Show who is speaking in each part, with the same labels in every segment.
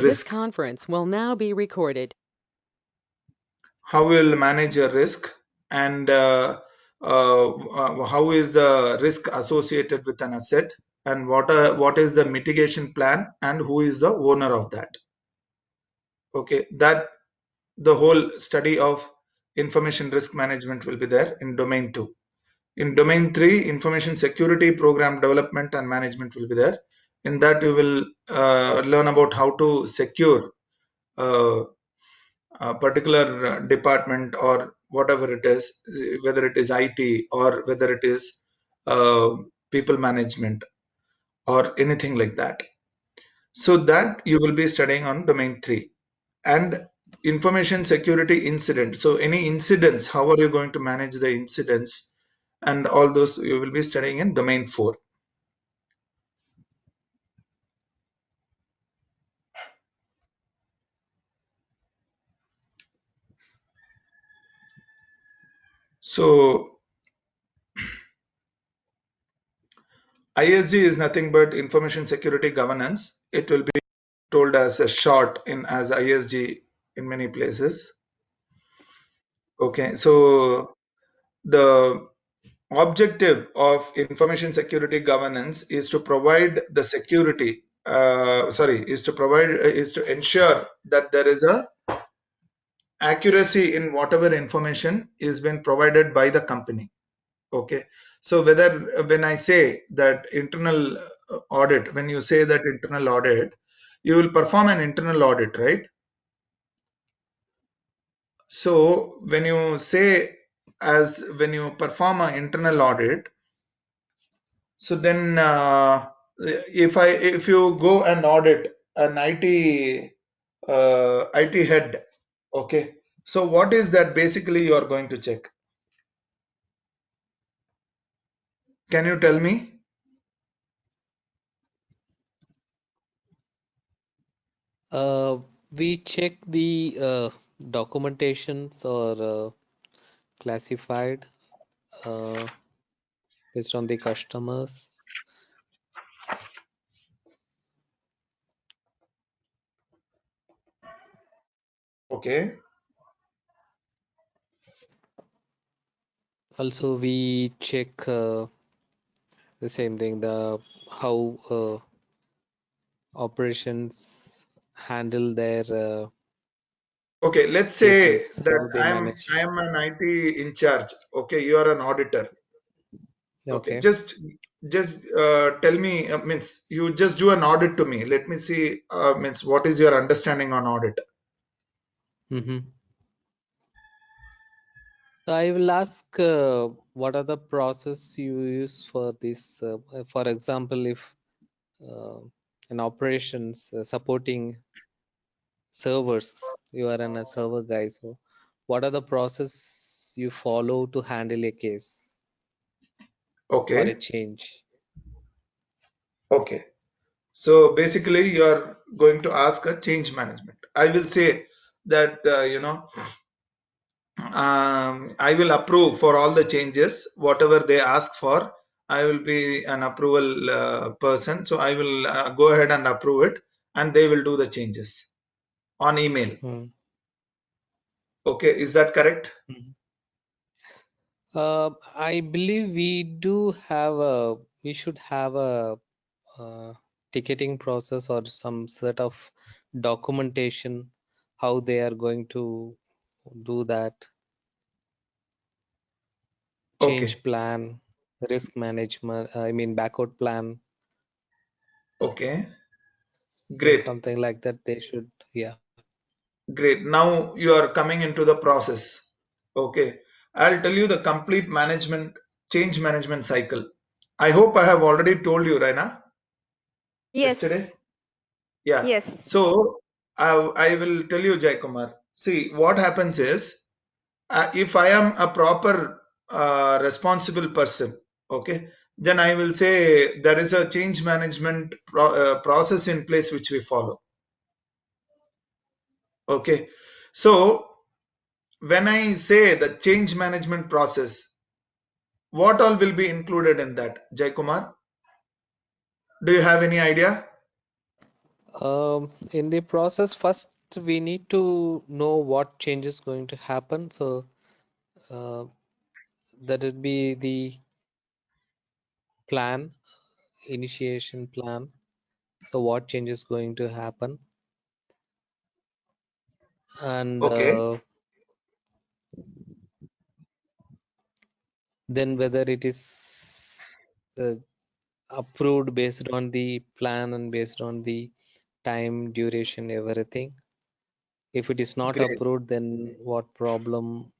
Speaker 1: This
Speaker 2: risk.
Speaker 1: conference will now be recorded.
Speaker 2: How will manage a risk, and how is the risk associated with an asset, and what is the mitigation plan, and who is the owner of that. Okay, that the whole study of information risk management will be there in domain 2. In domain 3, information security program development and management will be there. In that you will learn about how to secure uh, a particular department or whatever it is, whether it is IT or whether it is uh, people management or anything like that. So that you will be studying on domain 3. And information security incident. So any incidents, how are you going to manage the incidents, and all those you will be studying in domain 4. So ISG is nothing but information security governance. It will be told as a short in as ISG in many places. Okay, so the objective of information security governance is to provide the security. Is to ensure that there is a accuracy in whatever information is been provided by the company. Okay, so whether when I say that internal audit, when you say that internal audit, you will perform an internal audit, right? So when you say, as when you perform an internal audit, so then if you go and audit an IT head, okay, so what is that basically you are going to check? Can you tell me?
Speaker 3: We check the documentations or classified uh, based on the customers.
Speaker 2: Okay,
Speaker 3: Also, we check the same thing, the how operations handle their
Speaker 2: okay, let's say
Speaker 3: cases,
Speaker 2: that
Speaker 3: how they
Speaker 2: I
Speaker 3: manage.
Speaker 2: am an IT in charge. Okay, you are an auditor. Okay,
Speaker 3: Okay.
Speaker 2: just tell me, means you just do an audit to me. Let me see, means what is your understanding on audit?
Speaker 3: Mm-hmm. So I will ask what are the process you use for this? For example, if uh, in operations supporting servers, you are a server guy. So what are the process you follow to handle a case or a
Speaker 2: Okay,
Speaker 3: change?
Speaker 2: okay. So basically, you are going to ask a change management. I will say that I will approve for all the changes, whatever they ask for. I will be an approval person, so I will go ahead and approve it, and they will do the changes on email.
Speaker 3: Hmm.
Speaker 2: Okay, is that correct?
Speaker 3: Mhm. I believe we should have a ticketing process or some sort of documentation how they are going to do that
Speaker 2: Okay,
Speaker 3: change plan, risk management, I mean backward plan.
Speaker 2: okay,
Speaker 3: So
Speaker 2: great,
Speaker 3: something like that they should, yeah.
Speaker 2: great. Now you are coming into the process. Okay, I'll tell you the complete management, change management cycle. I hope I have already told you, Raina, yesterday.
Speaker 4: Yes,
Speaker 2: Yeah.
Speaker 4: yes.
Speaker 2: So I will tell you, Jai Kumar. See, what happens is, if I am a proper responsible person, okay, then I will say there is a change management process in place which we follow. Okay. So when I say the change management process, what all will be included in that, Jai Kumar? Do you have any idea?
Speaker 3: In the process, first we need to know what change is going to happen. So uh, that would be the plan, initiation plan. So what change is going to happen, and
Speaker 2: Okay,
Speaker 3: then whether it is uh, approved based on the plan and based on the time, duration, everything. If it is not
Speaker 2: great,
Speaker 3: approved, then what problem,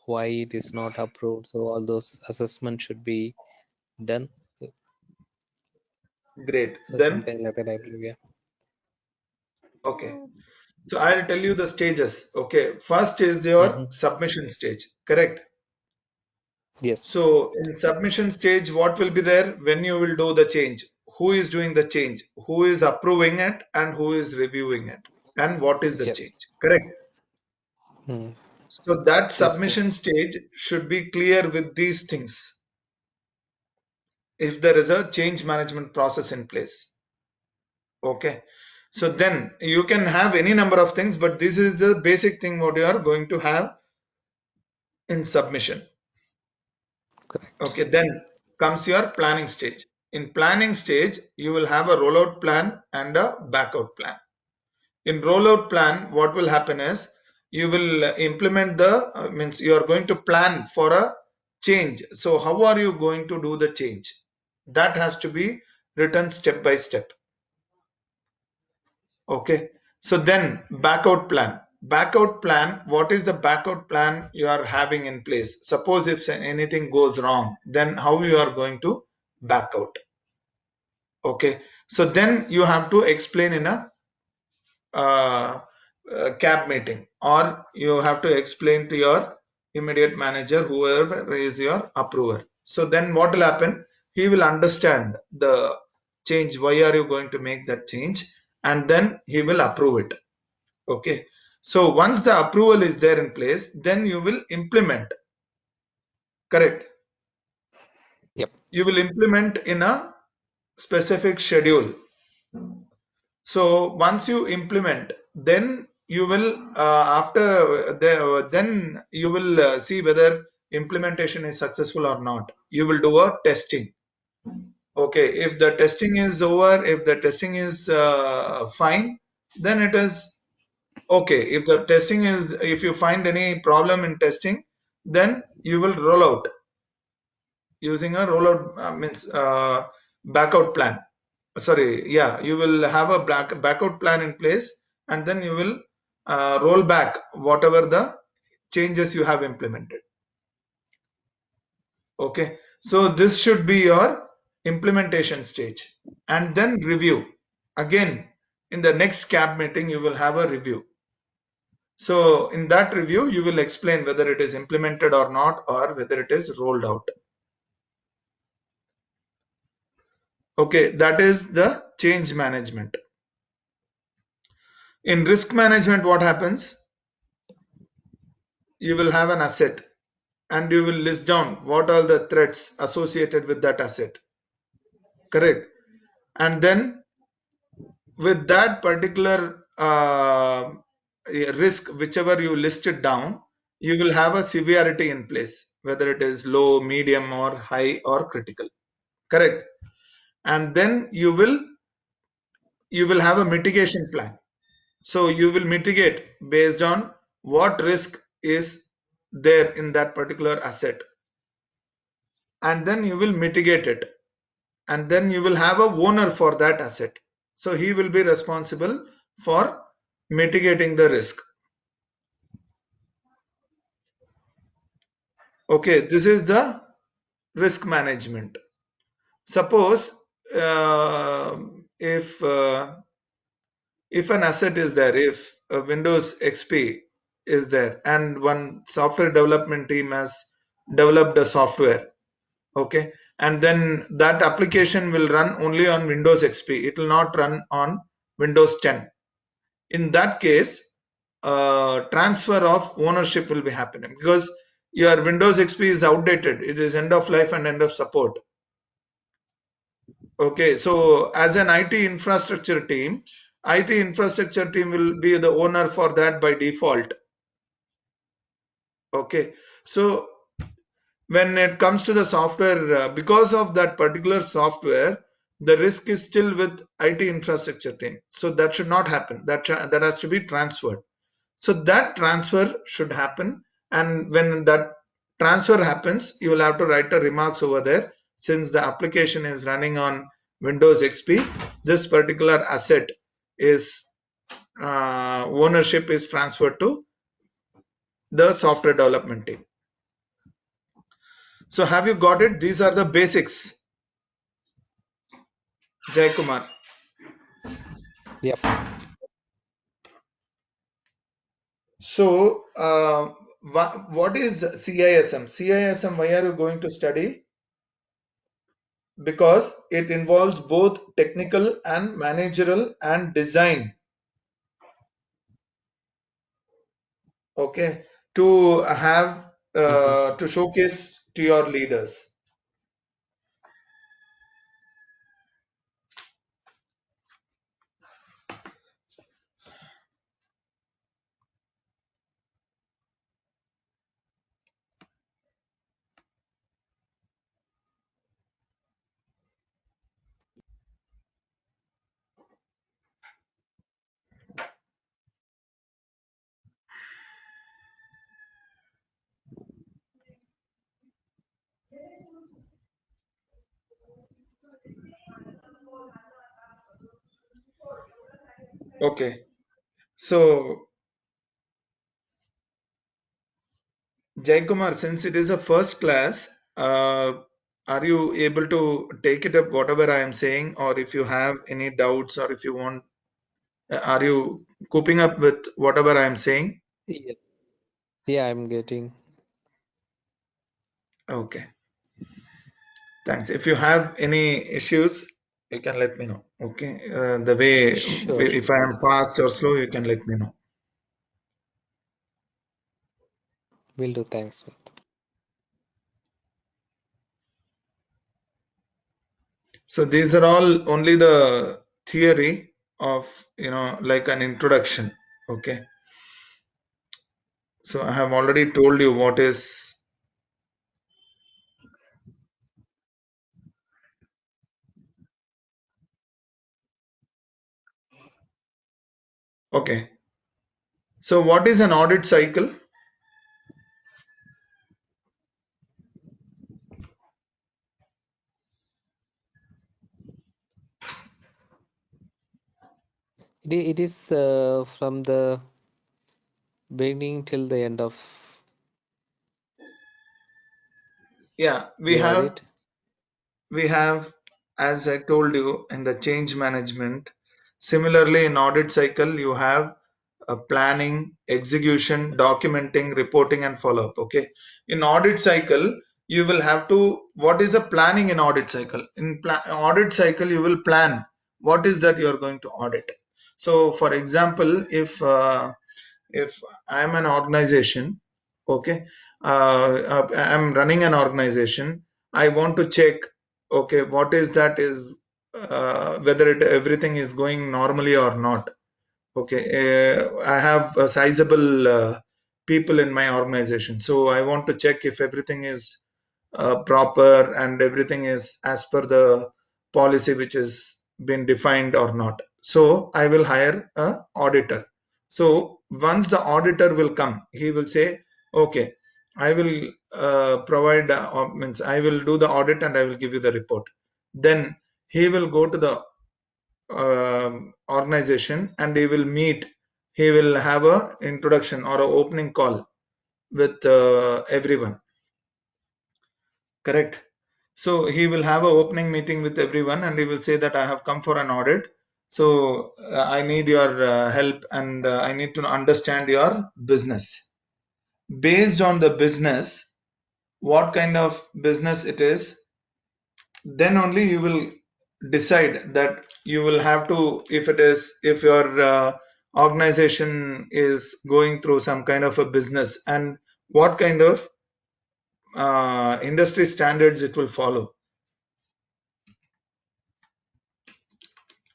Speaker 3: why it is not approved. So all those assessments should be done.
Speaker 2: great.
Speaker 3: So
Speaker 2: Then,
Speaker 3: something like that, I believe. Yeah.
Speaker 2: okay. So I'll tell you the stages. Okay, first is your
Speaker 3: Hmm.
Speaker 2: submission stage, correct?
Speaker 3: Yes.
Speaker 2: So in submission stage, what will be there when you will do the change? Who is doing the change? Who is approving it and who is reviewing it? And what is the
Speaker 3: Yes.
Speaker 2: change? Correct.
Speaker 3: Hmm.
Speaker 2: So that
Speaker 3: Yes. Correct.
Speaker 2: submission stage should be clear with these things if there is a change management process in place. Okay. So then you can have any number of things, but this is the basic thing what you are going to have in submission.
Speaker 3: Correct.
Speaker 2: Okay, then comes your planning stage. In planning stage, you will have a rollout plan and a backout plan. In rollout plan, what will happen is you will implement the means you are going to plan for a change. So how are you going to do the change? That has to be written step by step. Okay. So then backout plan. Backout plan, what is the backout plan you are having in place? Suppose if anything goes wrong, then how you are going to back out. Okay. So then you have to explain in a uh, cab meeting, or you have to explain to your immediate manager, whoever is your approver. So then what will happen? He will understand the change. Why are you going to make that change? And then he will approve it. Okay. So once the approval is there in place, then you will implement. Correct.
Speaker 3: Yep.
Speaker 2: You will implement in a specific schedule. So once you implement, then you will then you will see whether implementation is successful or not. You will do a testing. Okay, if the testing is over, if the testing is fine, then it is okay. If the testing is, if you find any problem in testing, then you will roll out using a rollout means backout plan. Sorry, yeah, you will have a backout plan in place, and then you will roll back whatever the changes you have implemented. Okay, so this should be your implementation stage, and then review. Again, in the next cab meeting, you will have a review. So in that review, you will explain whether it is implemented or not, or whether it is rolled out. Okay, that is the change management. In risk management, what happens? You will have an asset and you will list down what are the threats associated with that asset. Correct. And then with that particular risk, whichever you listed down, you will have a severity in place, whether it is low, medium, or high, or critical. Correct. And then you will have a mitigation plan. So you will mitigate based on what risk is there in that particular asset, and then you will mitigate it, and then you will have a owner for that asset, so he will be responsible for mitigating the risk. Okay, this is the risk management. Suppose uh, if uh, if an asset is there, if a Windows XP is there and one software development team has developed a software, okay, and then that application will run only on Windows XP, it will not run on Windows 10. In that case, transfer of ownership will be happening because your Windows XP is outdated, it is end of life and end of support. Okay, so as an IT infrastructure team, IT infrastructure team will be the owner for that by default. Okay, so when it comes to the software, because of that particular software, the risk is still with IT infrastructure team. So that should not happen. That has to be transferred. So that transfer should happen. And when that transfer happens, you will have to write a remarks over there. Since the application is running on Windows XP, this particular asset is ownership is transferred to the software development team. So have you got it? These are the basics, Jay Kumar.
Speaker 3: Yep.
Speaker 2: So what is CISM? CISM, why are you going to study? Because it involves both technical and managerial and design. Okay, to have
Speaker 3: Mhm.
Speaker 2: to showcase to your leaders. Okay, so Jaykumar, since it is a first class, are you able to take it up whatever I am saying, or if you have any doubts, or if you want, are you coping up with whatever I am saying?
Speaker 3: Yeah. Yeah, I'm getting.
Speaker 2: Okay, thanks. If you have any issues, you can let me know. Okay, the way
Speaker 3: Sure.
Speaker 2: if I am fast or slow, you can let me know.
Speaker 3: Will do. Thanks.
Speaker 2: So these are all only the theory of, like an introduction. Okay, so I have already told you what is. Okay, so what is an audit cycle?
Speaker 3: It is from the beginning till the end of
Speaker 2: Yeah, we
Speaker 3: the
Speaker 2: have
Speaker 3: audit.
Speaker 2: we have, as I told you, in the change management. Similarly, in audit cycle, you have planning, execution, documenting, reporting, and follow up. Okay, in audit cycle, you will have to. What is the planning in audit cycle? In audit cycle, you will plan what is that you are going to audit. So, for example, if I am an organization, okay, I'm running an organization, I want to check, okay, what is that is whether everything is going normally or not. Okay, I have a sizable people in my organization, so I want to check if everything is proper and everything is as per the policy which has been defined or not. So I will hire a auditor. So once the auditor will come, he will say, okay, I will provide, means I will do the audit and I will give you the report. Then he will go to the organization and he will have a introduction or a opening call with everyone. Correct. So he will have a opening meeting with everyone and he will say that I have come for an audit. So I need your help and I need to understand your business. Based on the business, what kind of business it is, then only you will decide that you will have to, if your organization is going through some kind of a business, and what kind of industry standards it will follow.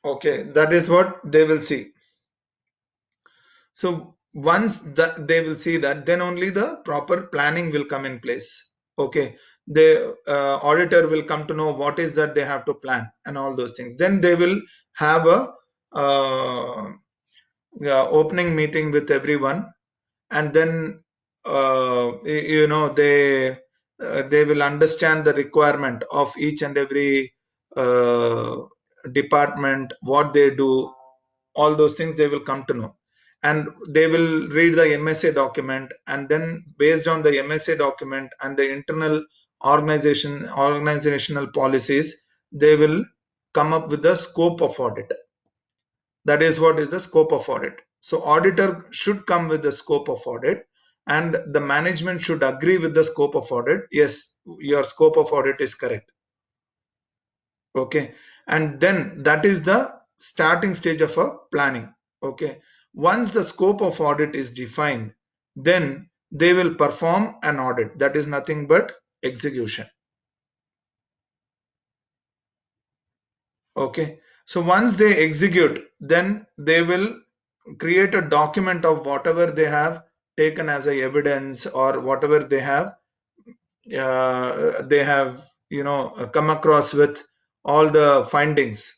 Speaker 2: Okay, that is what they will see. So once that they will see that, then only the proper planning will come in place. Okay, the auditor will come to know what is that they have to plan and all those things. Then they will have a yeah, opening meeting with everyone, and then they will understand the requirement of each and every uh, department, what they do, all those things they will come to know, and they will read the MSA document, and then based on the MSA document and the internal organizational policies, they will come up with the scope of audit. That is what is the scope of audit. So auditor should come with the scope of audit, and the management should agree with the scope of audit. Yes, your scope of audit is correct. Okay, and then that is the starting stage of a planning. Okay, once the scope of audit is defined, then they will perform an audit. That is nothing but execution. Okay, so once they execute, then they will create a document of whatever they have taken as a evidence, or whatever they have come across with all the findings.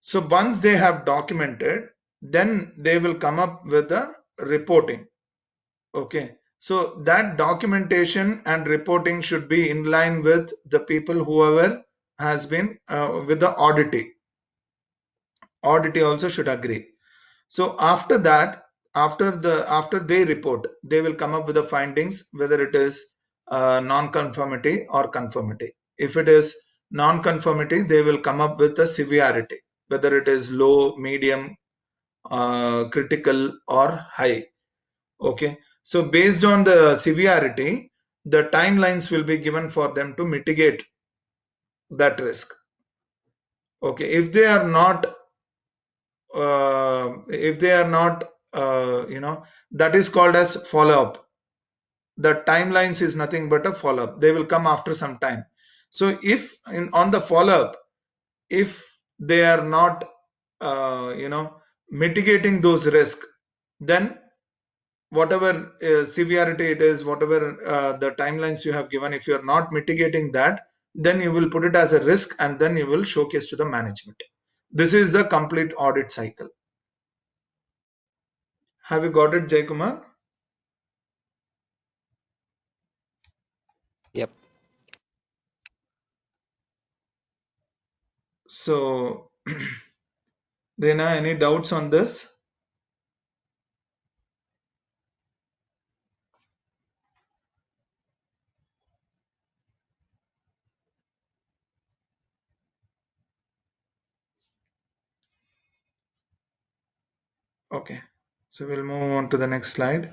Speaker 2: So once they have documented, then they will come up with the reporting. Okay, so that documentation and reporting should be in line with the people whoever has been with the auditee. Auditee also should agree. So after that, after they report, they will come up with the findings, whether it is non-conformity or conformity. If it is non-conformity, they will come up with the severity, whether it is low, medium, critical, or high. Okay, so based on the severity, the timelines will be given for them to mitigate that risk. Okay, if they are not that is called as follow up. The timelines is nothing but a follow up. They will come after some time. So if on the follow up, if they are not mitigating those risks, then whatever severity it is, whatever the timelines you have given, if you are not mitigating that, then you will put it as a risk, and then you will showcase to the management. This is the complete audit cycle. Have you got it, Jay Kumar?
Speaker 3: Yep.
Speaker 2: So, Reena, any doubts on this? Okay, so we'll move on to the next slide.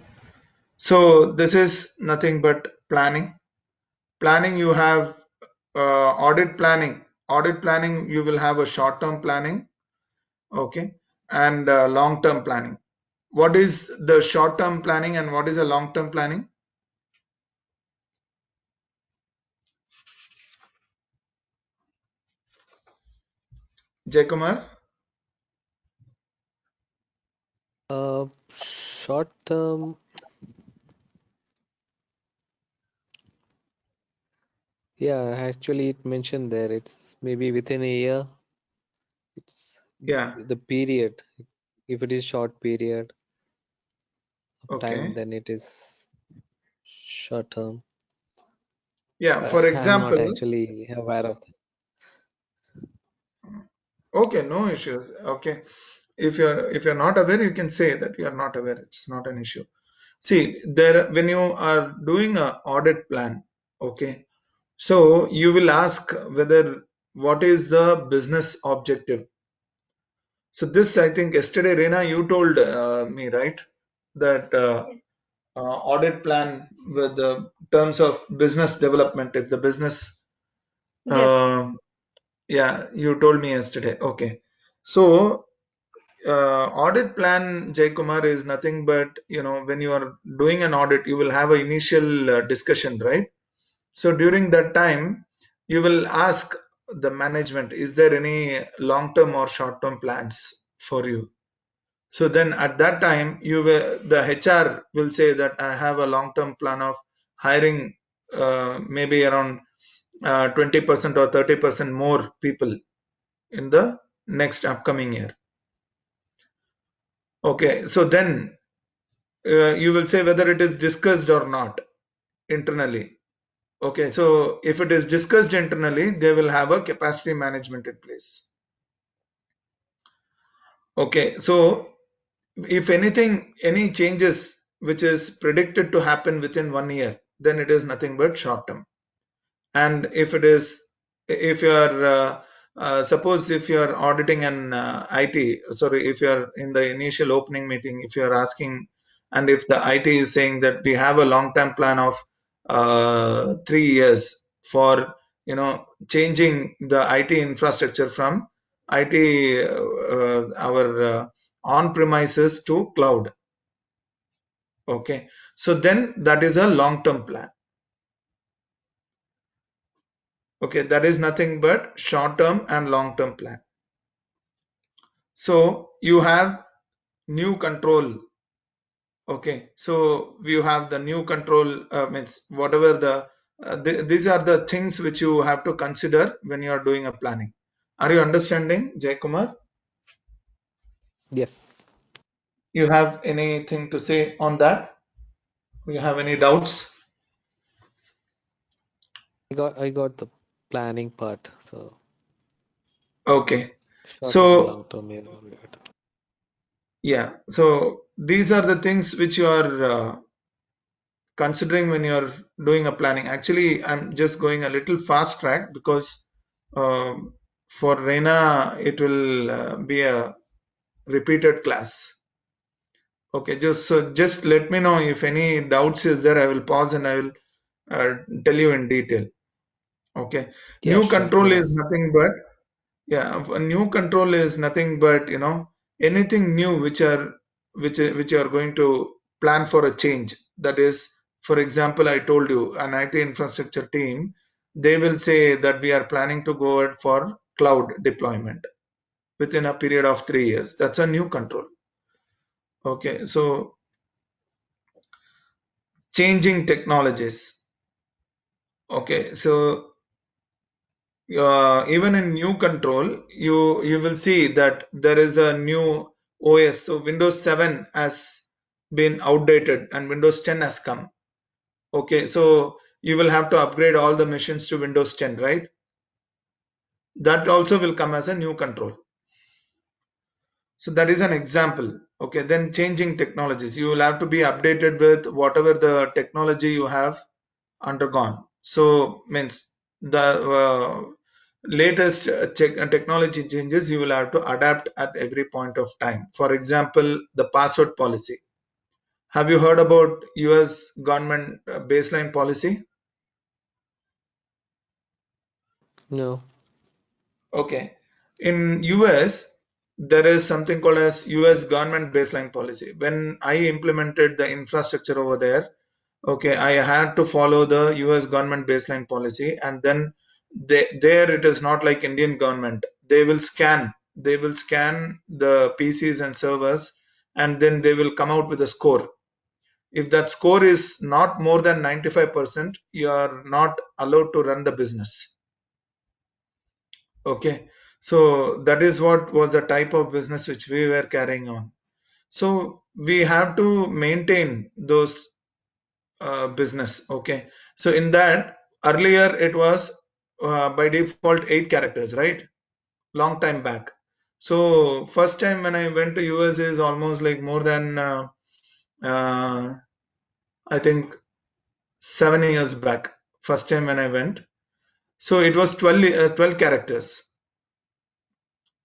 Speaker 2: So this is nothing but planning. Planning, you have audit planning. Audit planning, you will have a short-term planning, okay, and long-term planning. What is the short-term planning and what is a long-term planning? Jay Kumar?
Speaker 3: Short term, yeah, actually it mentioned there it's maybe within a year. It's
Speaker 2: Yeah,
Speaker 3: the period. If it is short period of time,
Speaker 2: okay.
Speaker 3: then it is short term.
Speaker 2: Yeah, for
Speaker 3: I'm not
Speaker 2: example,
Speaker 3: actually aware of that.
Speaker 2: okay, no issues. Okay. If you're not aware, you can say that you are not aware. It's not an issue. See, there when you are doing a audit plan, okay, so you will ask whether what is the business objective. So this, I think yesterday, Reena, you told me, right, that audit plan with the terms of business development, if the business,
Speaker 4: Yes,
Speaker 2: yeah, you told me yesterday. Okay, so audit plan, Jay Kumar, is nothing but when you are doing an audit, you will have an initial discussion, right? So during that time, you will ask the management, is there any long-term or short-term plans for you? So then at that time, the HR will say that I have a long-term plan of hiring maybe around 20% or 30% more people in the next upcoming year. Okay, so then you will say whether it is discussed or not internally. Okay, so if it is discussed internally, they will have a capacity management in place. Okay, so if anything, any changes which is predicted to happen within 1 year, then it is nothing but short term. And if you are suppose if you are auditing an IT, sorry, if you are in the initial opening meeting, if you are asking, and if the IT is saying that we have a long term plan of 3 years for changing the IT infrastructure from IT our on premises to cloud. Okay, so then that is a long term plan. Okay, that is nothing but short term and long term plan. So you have new control. Okay, so you have the new control means whatever these are the things which you have to consider when you are doing a planning. Are you understanding, Jay Kumar?
Speaker 3: Yes,
Speaker 2: You have anything to say on that? You have any doubts?
Speaker 3: I got the planning part. So
Speaker 2: Okay,
Speaker 3: short term,
Speaker 2: so
Speaker 3: long term, yeah, we got it.
Speaker 2: yeah, so these are the things which you are considering when you're doing a planning. Actually, I'm just going a little fast track because for Reina it will be a repeated class. Okay, just let me know if any doubts is there. I will pause and I will tell you in detail. Okay,
Speaker 3: Yeah,
Speaker 2: new
Speaker 3: sure.
Speaker 2: control
Speaker 3: No
Speaker 2: is
Speaker 3: worries.
Speaker 2: nothing but yeah, a new control is nothing but anything new which you are going to plan for a change. That is, for example, I told you an IT infrastructure team, they will say that we are planning to go out for cloud deployment within a period of 3 years. That's a new control. Okay, so changing technologies. Okay, so even in new control, you will see that there is a new OS. So Windows 7 has been outdated and Windows 10 has come. Okay, so you will have to upgrade all the machines to Windows 10, right? That also will come as a new control. So that is an example. Okay, then changing technologies. You will have to be updated with whatever the technology you have undergone. So means the latest technology changes, you will have to adapt at every point of time. For example, the password policy. Have you heard about US government baseline policy?
Speaker 3: No.
Speaker 2: Okay. In US, there is something called as US government baseline policy. When I implemented the infrastructure over there, okay, I had to follow the US government baseline policy, and then there it is not like Indian government. They will scan the PCs and servers, and then they will come out with a score. If that score is not more than 95%, you are not allowed to run the business. Okay, so that is what was the type of business which we were carrying on. So we have to maintain those business. Okay, so in that, earlier it was by default 8 characters, right? Long time back. So first time when I went to US is almost like more than uh, I think 7 years back. First time when I went, so it was 12 characters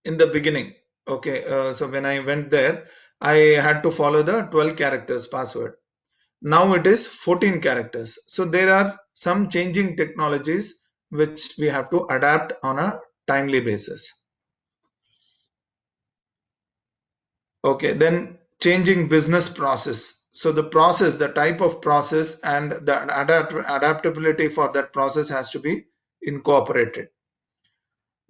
Speaker 2: in the beginning. Okay, so when I went there, I had to follow the 12 characters password. Now it is 14 characters. So there are some changing technologies which we have to adapt on a timely basis. Okay, then changing business process. So the process, the type of process and the adaptability for that process has to be incorporated.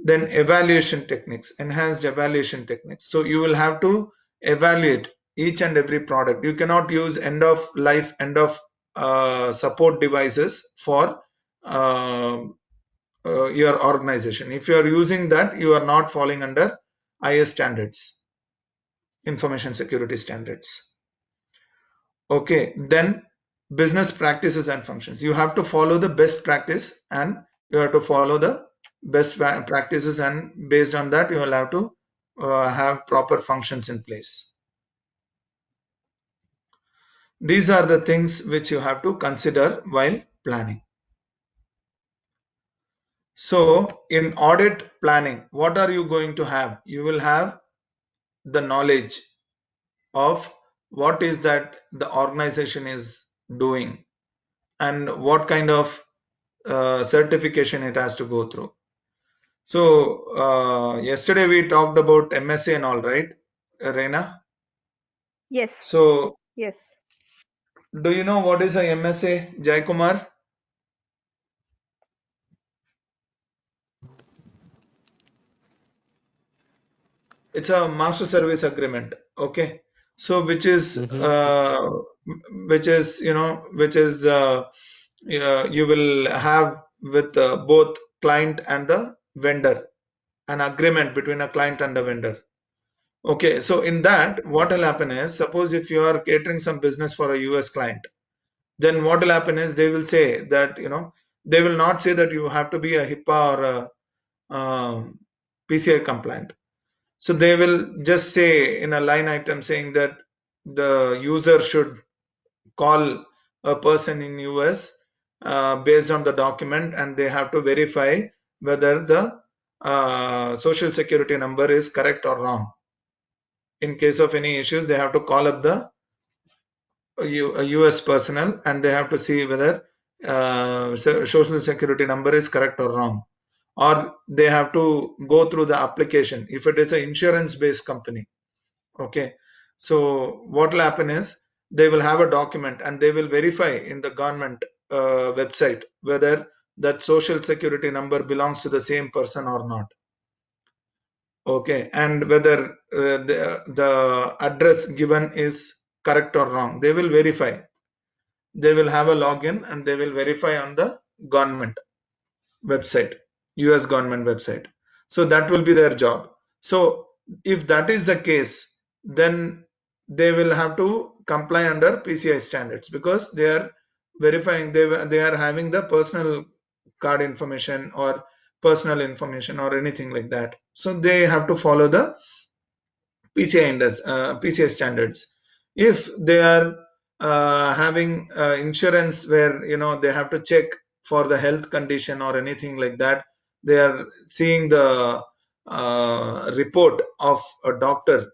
Speaker 2: Then evaluation techniques, enhanced evaluation techniques. So you will have to evaluate each and every product. You cannot use end of life, end of support devices for your organization. If you are using that, you are not falling under IS standards, information security standards. Okay, then business practices and functions. You have to follow the best practice and you have to follow the best practices, and based on that you will have to have proper functions in place. These are the things which you have to consider while planning. So in audit planning, what are you going to have? You will have the knowledge of what is that the organization is doing and what kind of certification it has to go through. So yesterday we talked about MSA and all, right, Reina?
Speaker 4: Yes.
Speaker 2: So
Speaker 4: Yes.
Speaker 2: do you know what is a MSA, Jai Kumar? It's a master service agreement. Okay. So which is you will have with both client and the vendor, an agreement between a client and a vendor. Okay, so in that, what will happen is, suppose if you are catering some business for a US client, then what will happen is they will say that, they will not say that you have to be a HIPAA or a PCI compliant. So they will just say in a line item saying that the user should call a person in US based on the document, and they have to verify whether the social security number is correct or wrong. In case of any issues, they have to call up the US personnel and they have to see whether social security number is correct or wrong, or they have to go through the application if it is an insurance based company. Okay, so what will happen is they will have a document and they will verify in the government website whether that social security number belongs to the same person or not. Okay, and whether the address given is correct or wrong, they will verify. They will have a login and they will verify on the government website, US government website. So that will be their job. So if that is the case, then they will have to comply under PCI standards, because they are verifying, they are having the personal card information or personal information or anything like that. So they have to follow the PCI standards. If they are having insurance where they have to check for the health condition or anything like that, they are seeing the report of a doctor.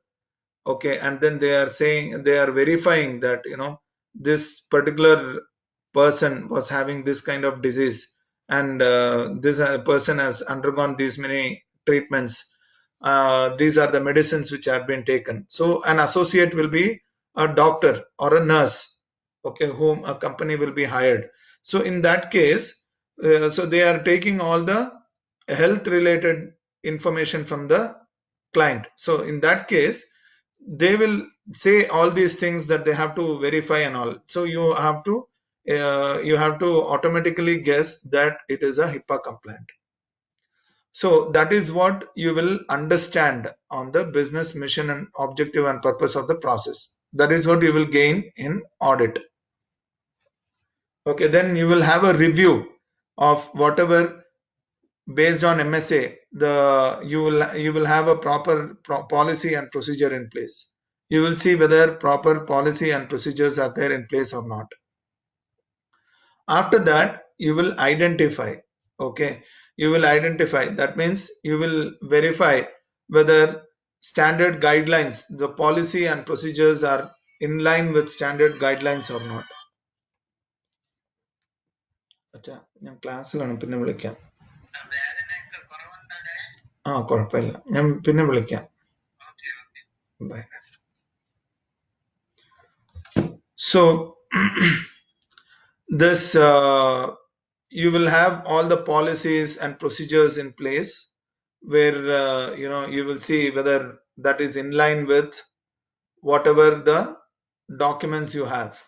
Speaker 2: Okay, and then they are saying, they are verifying that this particular person was having this kind of disease, and this person has undergone these many treatments. These are the medicines which have been taken. So an associate will be a doctor or a nurse, okay, whom a company will be hired. So in that case, so they are taking all the health related information from the client. So in that case, they will say all these things that they have to verify and all. So you have to automatically guess that it is a HIPAA compliant. So that is what you will understand on the business mission and objective and purpose of the process. That is what you will gain in audit. Okay, then you will have a review of whatever based on MSA. You will have a proper policy and procedure in place. You will see whether proper policy and procedures are there in place or not. After that, you will identify. Okay, you will identify. That means you will verify whether standard guidelines, the policy and procedures are in line with standard guidelines or not. അച്ഛാ ഞാൻ ക്ലാസ്സിലാണ് പിന്നെ വിളിക്കാം കുഴപ്പമില്ല ഞാൻ പിന്നെ വിളിക്കാം by So this you will have all the policies and procedures in place, where you will see whether that is in line with whatever the documents you have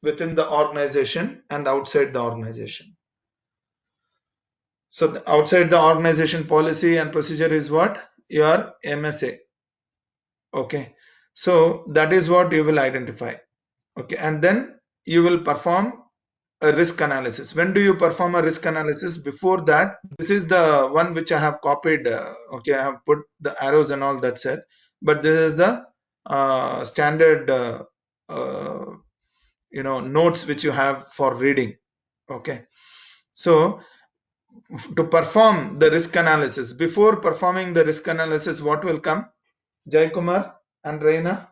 Speaker 2: within the organization and outside the organization. So outside the organization policy and procedure is what? Your MSA. Okay. So that is what you will identify. Okay. And then you will perform a risk analysis. When do you perform a risk analysis? Before that, this is the one which I have copied. Okay. I have put the arrows and all that set, but this is the standard, uh, notes which you have for reading. Okay. So to perform the risk analysis, before performing the risk analysis, what will come? Jai Kumar and Reina?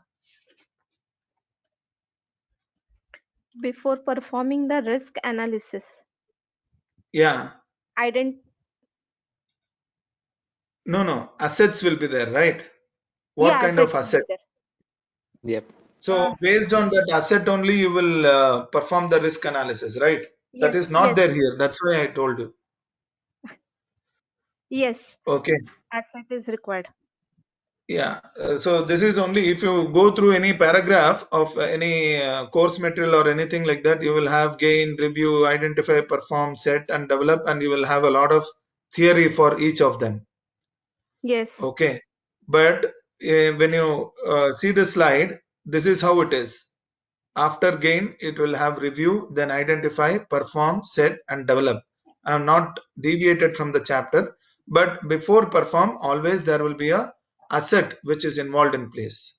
Speaker 4: Before performing the risk analysis,
Speaker 2: Yeah.
Speaker 4: ident
Speaker 2: No. Assets will be there, right? What
Speaker 4: yeah,
Speaker 2: kind of
Speaker 4: assets will be
Speaker 2: asset?
Speaker 4: there.
Speaker 3: Yep.
Speaker 2: So based on that asset only, you will perform the risk analysis, right? That
Speaker 4: Yes,
Speaker 2: is not
Speaker 4: yes,
Speaker 2: there here. That's why I told you.
Speaker 4: yes.
Speaker 2: Okay.
Speaker 4: Asset is required.
Speaker 2: Yeah. So this is only if you go through any paragraph of any course material or anything like that, you will have gain, review, identify, perform, set, and develop, and you will have a lot of theory for each of them.
Speaker 4: Yes.
Speaker 2: Okay. But when you see the slide, this is how it is. After gain, it will have review, then identify, perform, set, and develop. I have not deviated from the chapter, but before perform, always there will be a asset which is involved in place.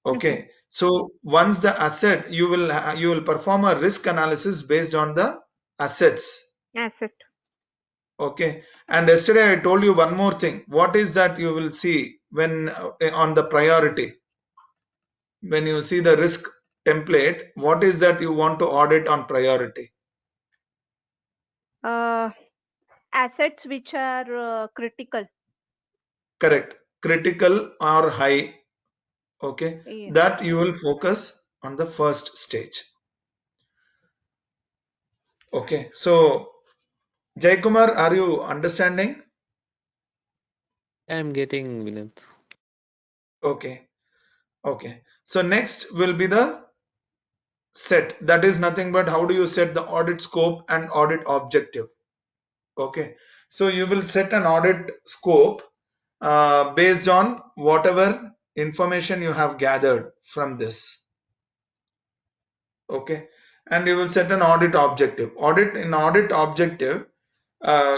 Speaker 4: Okay.
Speaker 2: Okay. So once the asset, you will perform a risk analysis based on the assets.
Speaker 4: Asset.
Speaker 2: Okay. And yesterday I told you one more thing. What is that you will see when on the priority? When you see the risk template, what is that you want to audit on priority?
Speaker 4: Uh, Assets which are critical.
Speaker 2: Correct. Critical or high. Okay.
Speaker 4: Yeah.
Speaker 2: That you will focus on the first stage. Okay. So, Jaikumar, are you understanding?
Speaker 3: I'm getting Vinod.
Speaker 2: Okay. Okay. So next will be the set. That is nothing but how do you set the audit scope and audit objective? Okay. So you will set an audit scope based on whatever information you have gathered from this. Okay. And you will set an audit objective. Audit objective,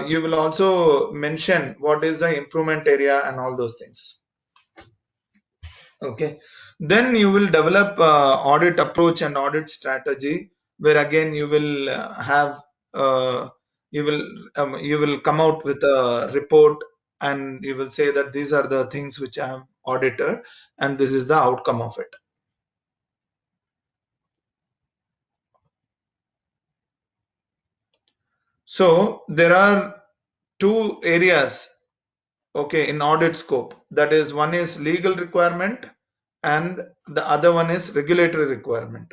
Speaker 2: you will also mention what is the improvement area and all those things. Okay. Then you will develop audit approach and audit strategy, where again you will have uh, you will come out with a report and you will say that these are the things which I have audited and this is the outcome of it. So there are two areas, okay, in audit scope. That is, one is legal requirement and the other one is regulatory requirement.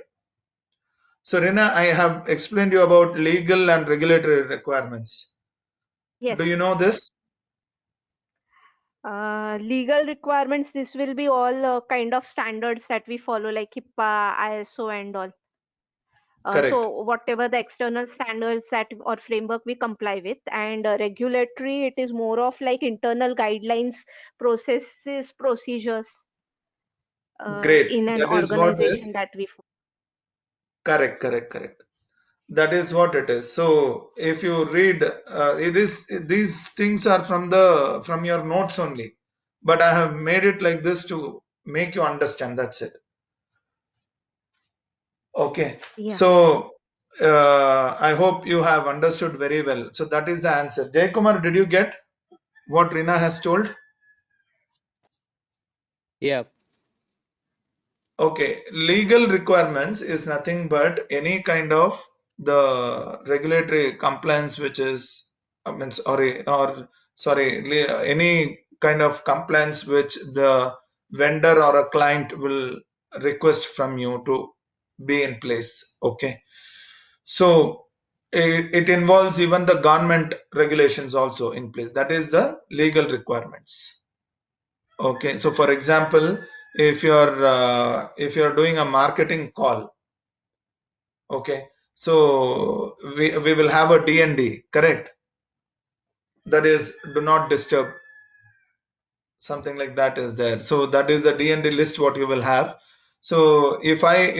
Speaker 2: So Rina, I have explained you about legal and regulatory requirements.
Speaker 4: Yes.
Speaker 2: Do you know this?
Speaker 4: Legal requirements, this will be all kind of standards that we follow, like HIPAA, ISO, and all.
Speaker 2: Correct.
Speaker 4: So whatever the external standards that or framework we comply with, and regulatory, it is more of like internal guidelines, processes, procedures
Speaker 2: Great.
Speaker 4: in an
Speaker 2: That is what is
Speaker 4: organization that we follow.
Speaker 2: correct. That is what it is. So if you read, it is these things are from your notes only, but I have made it like this to make you understand. That's it. Okay.
Speaker 4: Yeah.
Speaker 2: So I hope you have understood very well. So that is the answer. Jay Kumar, did you get what Rina has told?
Speaker 3: Yeah.
Speaker 2: Okay, legal requirements is nothing but any kind of the regulatory compliance which is, I mean, any kind of compliance which the vendor or a client will request from you to be in place. Okay, so it involves even the government regulations also in place. That is the legal requirements. Okay, so for example, if you're doing a marketing call, okay, so we will have a D&D, correct? That is do not disturb, something like that is there. So that is the D&D list what you will have. So if I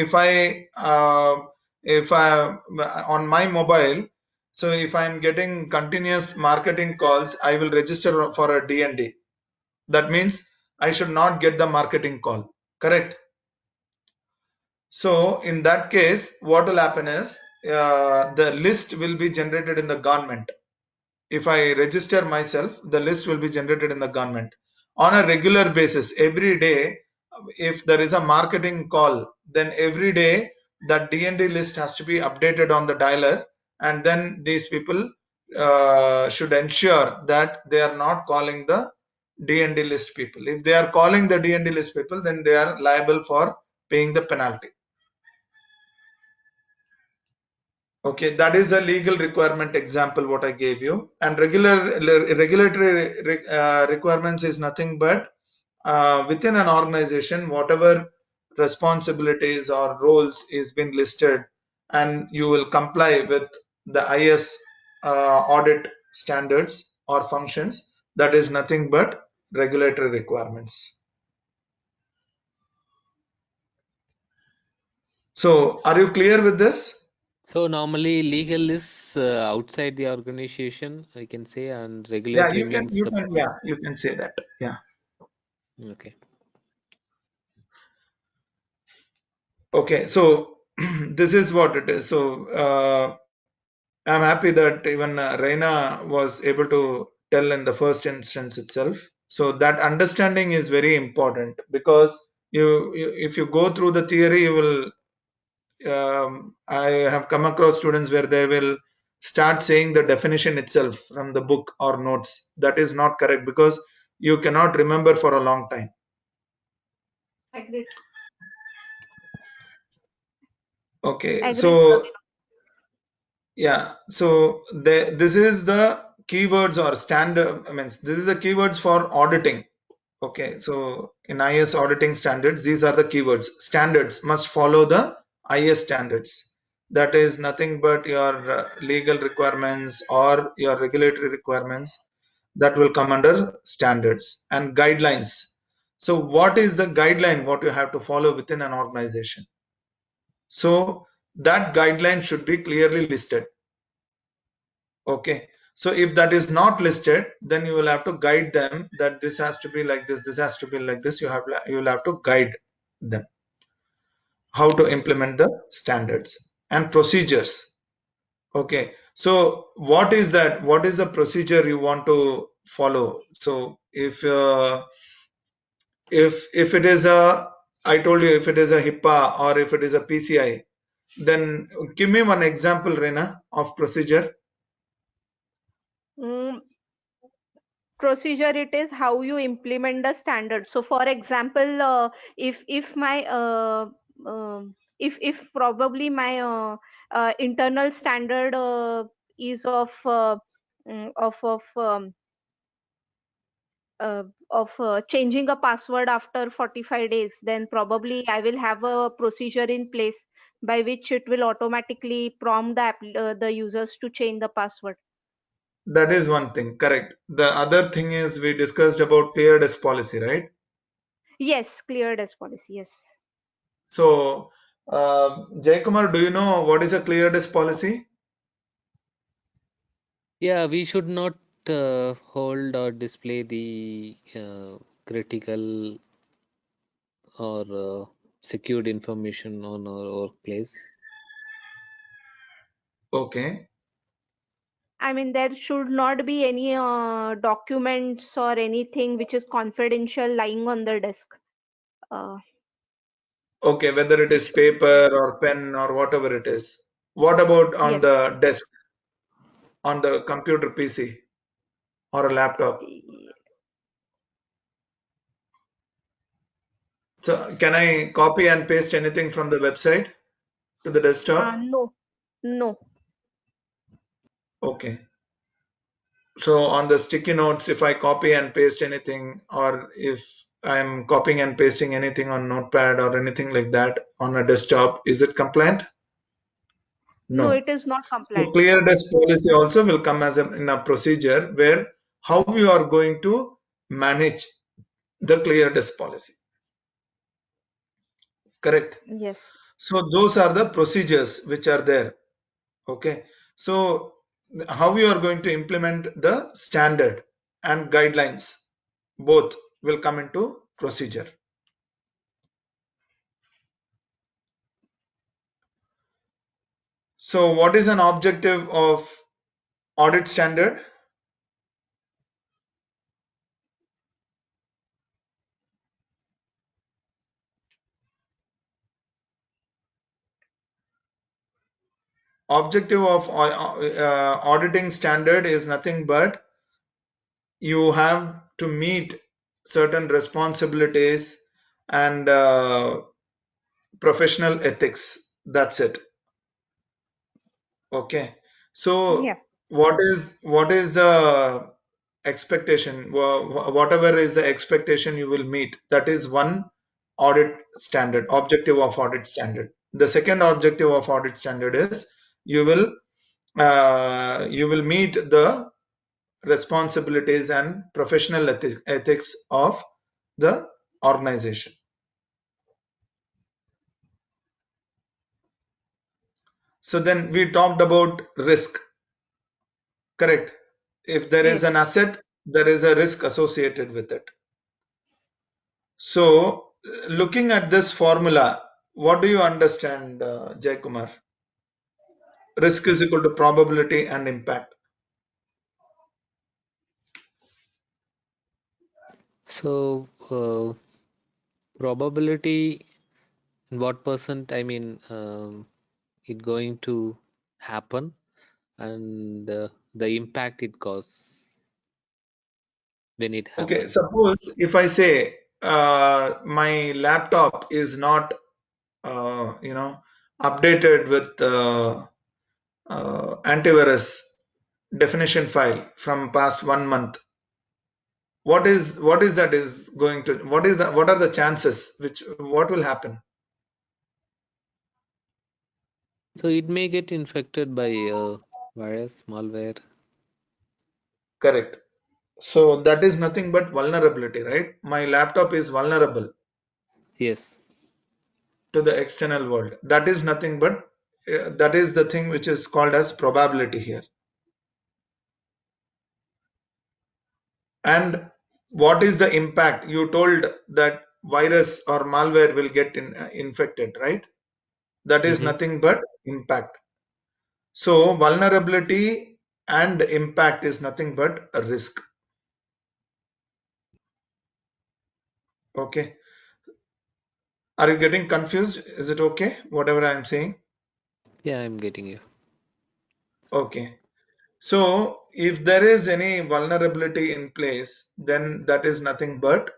Speaker 2: on my mobile, so if I'm getting continuous marketing calls, I will register for a D&D. That means I should not get the marketing call, correct? So in that case, what will happen is the list will be generated in the government. If I register myself, the list will be generated in the government on a regular basis. Every day, if there is a marketing call, then every day that D&D list has to be updated on the dialer, and then these people should ensure that they are not calling the D&D list people. If they are calling the D&D list people, then they are liable for paying the penalty. Okay, that is a legal requirement example what I gave you. And regulatory requirements is nothing but within an organization, whatever responsibilities or roles is been listed, and you will comply with the IS audit standards or functions. That is nothing but regulatory requirements. So, are you clear with this?
Speaker 3: So normally legal is outside the organization, I can say, and
Speaker 2: Yeah,
Speaker 3: regulatory means the.
Speaker 2: you can say that. Yeah.
Speaker 3: Okay.
Speaker 2: Okay, so this is what it is. So I'm happy that even Reina was able to tell in the first instance itself. So that understanding is very important, because if you go through the theory, you will. I have come across students where they will start saying the definition itself from the book or notes. That is not correct, because you cannot remember for a long time.
Speaker 4: Agreed.
Speaker 2: Okay,
Speaker 4: Agreed,
Speaker 2: so
Speaker 4: Praveen.
Speaker 2: yeah, so this is the keywords or standard. I mean, this is the keywords for auditing. Okay, so in IS auditing standards, these are the keywords. Standards must follow the IS standards. That is nothing but your legal requirements or your regulatory requirements that will come under standards and guidelines. So, what is the guideline what you have to follow within an organization? So, that guideline should be clearly listed. Okay, so if that is not listed, then you will have to guide them that this has to be like this has to be like this. You will have to guide them how to implement the standards and procedures. Okay, so what is that? What is the procedure you want to follow? So if it is a, I told you, if it is a HIPAA or if it is a PCI, then give me one example, Rena, of procedure.
Speaker 4: Mm, procedure, it is how you implement the standard. So for example, if my if probably my internal standard is of changing a password after 45 days, then probably I will have a procedure in place by which it will automatically prompt the users to change the password.
Speaker 2: That is one thing, correct. The other thing is we discussed about clear desk policy, right?
Speaker 4: Yes, cleared as policy. Yes.
Speaker 2: So, Jaykumar, do you know what is a clear desk policy?
Speaker 3: Yeah, we should not hold or display the critical or secured information on our workplace.
Speaker 2: Okay.
Speaker 4: I mean, there should not be any documents or anything which is confidential lying on the desk. Uh,
Speaker 2: Okay, whether it
Speaker 4: it
Speaker 2: is
Speaker 4: should,
Speaker 2: paper or pen or whatever it is. What about on
Speaker 4: yes.
Speaker 2: the desk, on the computer PC or a laptop?
Speaker 4: Y-
Speaker 2: So, can I copy and paste anything from the website to the desktop?
Speaker 4: no, no.
Speaker 2: Okay. So on the sticky notes, if I copy and paste anything, or if I'm copying and pasting anything on Notepad or anything like that on a desktop, is it compliant?
Speaker 4: No,
Speaker 2: No.
Speaker 4: it is not
Speaker 2: So
Speaker 4: compliant.
Speaker 2: clear desk policy also will come as in a procedure where how you are going to manage the clear desk policy. Correct.
Speaker 4: Yes.
Speaker 2: So those are the procedures which are there. Okay. So how you are going to implement the standard and guidelines, both will come into procedure. So what is an objective of audit standard? Objective of auditing standard is nothing but you have to meet certain responsibilities and professional ethics. That's it. Okay.
Speaker 4: Yeah.
Speaker 2: So what is the expectation? Whatever is the expectation you will meet, that is one audit standard, objective of audit standard. The second objective of audit standard is you will meet the responsibilities and professional ethics of the organization. So then we talked about risk, correct? If there is
Speaker 4: Yes.
Speaker 2: an asset, there is a risk associated with it. So looking at this formula, what do you understand, Jay Kumar? Risk is equal to probability and impact.
Speaker 3: So probability, what percent, I mean, it going to happen, and the impact it causes when it
Speaker 2: Okay,
Speaker 3: happen.
Speaker 2: suppose if I say my laptop is not, updated with antivirus definition file from past 1 month, what is that is going to, what are the chances, what will happen?
Speaker 3: So it may get infected by virus, malware.
Speaker 2: Correct. So that is nothing but vulnerability, right? My laptop is vulnerable
Speaker 3: Yes.
Speaker 2: to the external world. That is nothing but that is the thing which is called as probability here. And what is the impact? You told that virus or malware will get infected, right? That is
Speaker 3: Mm-hmm.
Speaker 2: nothing but impact. So vulnerability and impact is nothing but a risk. Okay. Are you getting confused? Is it okay? Whatever I am saying?
Speaker 3: Yeah, I'm getting you.
Speaker 2: Okay. So if there is any vulnerability in place, then that is nothing but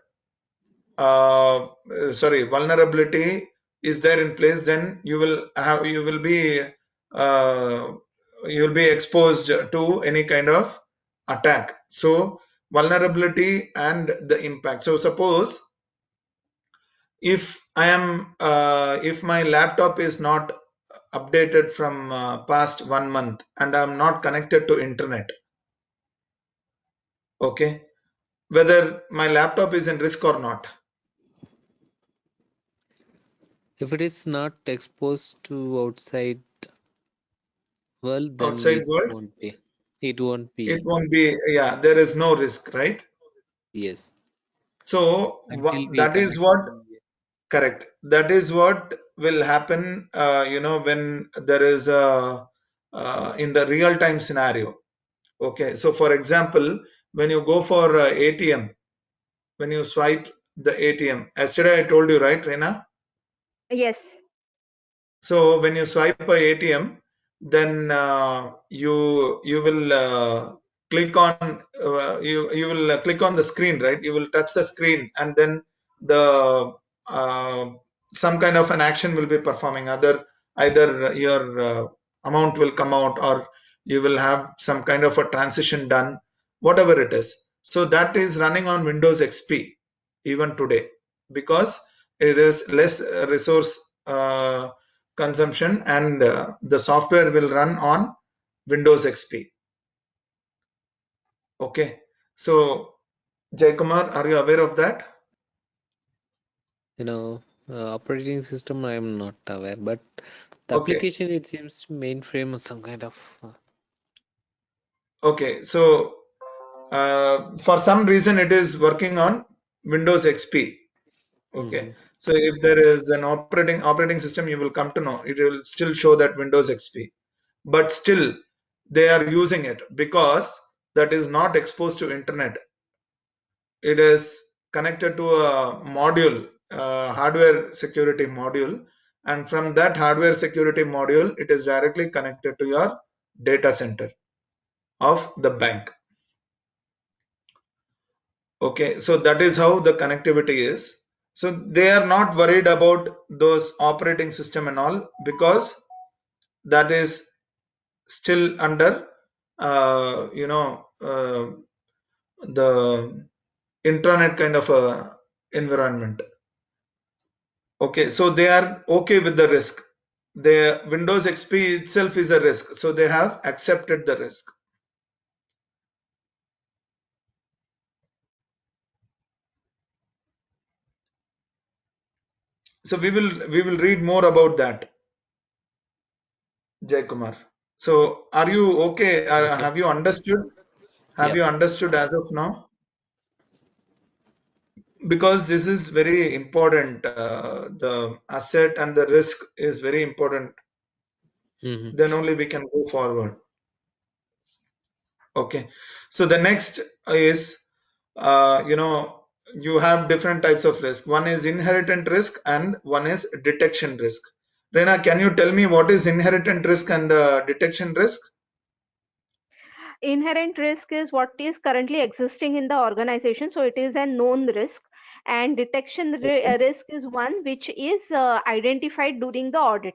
Speaker 2: vulnerability is there in place, then uh, you will be exposed to any kind of attack. So vulnerability and the impact. So suppose if if my laptop is not updated from past 1 month and I'm not connected to internet, okay, whether my laptop is in risk or not.
Speaker 3: If it is not exposed to outside world, then
Speaker 2: Outside
Speaker 3: it
Speaker 2: world,
Speaker 3: won't be. It won't
Speaker 2: it
Speaker 3: be.
Speaker 2: won't be, yeah, there is no risk, right?
Speaker 3: Yes.
Speaker 2: So
Speaker 3: Until we
Speaker 2: that is
Speaker 3: connect.
Speaker 2: what, correct, that is what will happen, when there is a in the real time scenario. Okay, so for example, when you go for ATM, when you swipe the ATM, yesterday I told you, right, Reena?
Speaker 4: Yes.
Speaker 2: So when you swipe a ATM, then you will click on you will click on the screen, right? You will touch the screen, and then the uh, some kind of an action will be performing. Either your amount will come out, or you will have some kind of a transition done, whatever it is. So that is running on Windows XP even today, because it is less resource consumption, and the software will run on Windows XP. Okay, so Jaykumar, are you aware of that?
Speaker 3: Operating system I am not aware, but the
Speaker 2: Okay,
Speaker 3: application, it seems mainframe or some kind of.
Speaker 2: okay. So for some reason it is working on Windows XP. Okay,
Speaker 3: Mhm.
Speaker 2: so if there is an operating system, you will come to know it will still show that Windows XP, but still they are using it because that is not exposed to internet. It is connected to a module, hardware security module, and from that hardware security module, it is directly connected to your data center of the bank. Okay, so that is how the connectivity is. So they are not worried about those operating system and all, because that is still under the intranet kind of a environment. Okay, so they are okay with the risk. The Windows XP itself is a risk, so they have accepted the risk. So we will read more about that, Jay Kumar. So are you okay?
Speaker 3: Okay.
Speaker 2: Have you understood? Have
Speaker 3: Yep.
Speaker 2: you understood as of now? Because this is very important. The asset and the risk is very important.
Speaker 3: Hmm.
Speaker 2: Then only we can go forward. Okay. So the next is, you have different types of risk. One is inherent risk and one is detection risk. Rena, can you tell me what is inherent risk and detection risk?
Speaker 4: Inherent risk is what is currently existing in the organization, so it is a known risk. And detection
Speaker 2: Okay.
Speaker 4: risk is one which is identified during the audit.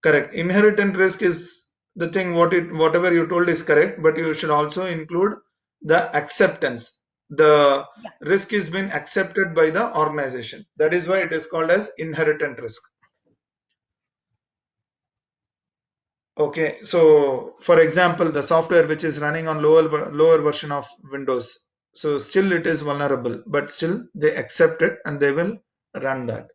Speaker 2: Correct. Inherent risk is the thing, whatever you told is correct, but you should also include the acceptance. The
Speaker 4: Yeah.
Speaker 2: risk is been accepted by the organization. That is why it is called as inherent risk. Okay, so for example, the software which is running on lower version of Windows, so still it is vulnerable, but still they accept it and they will run that.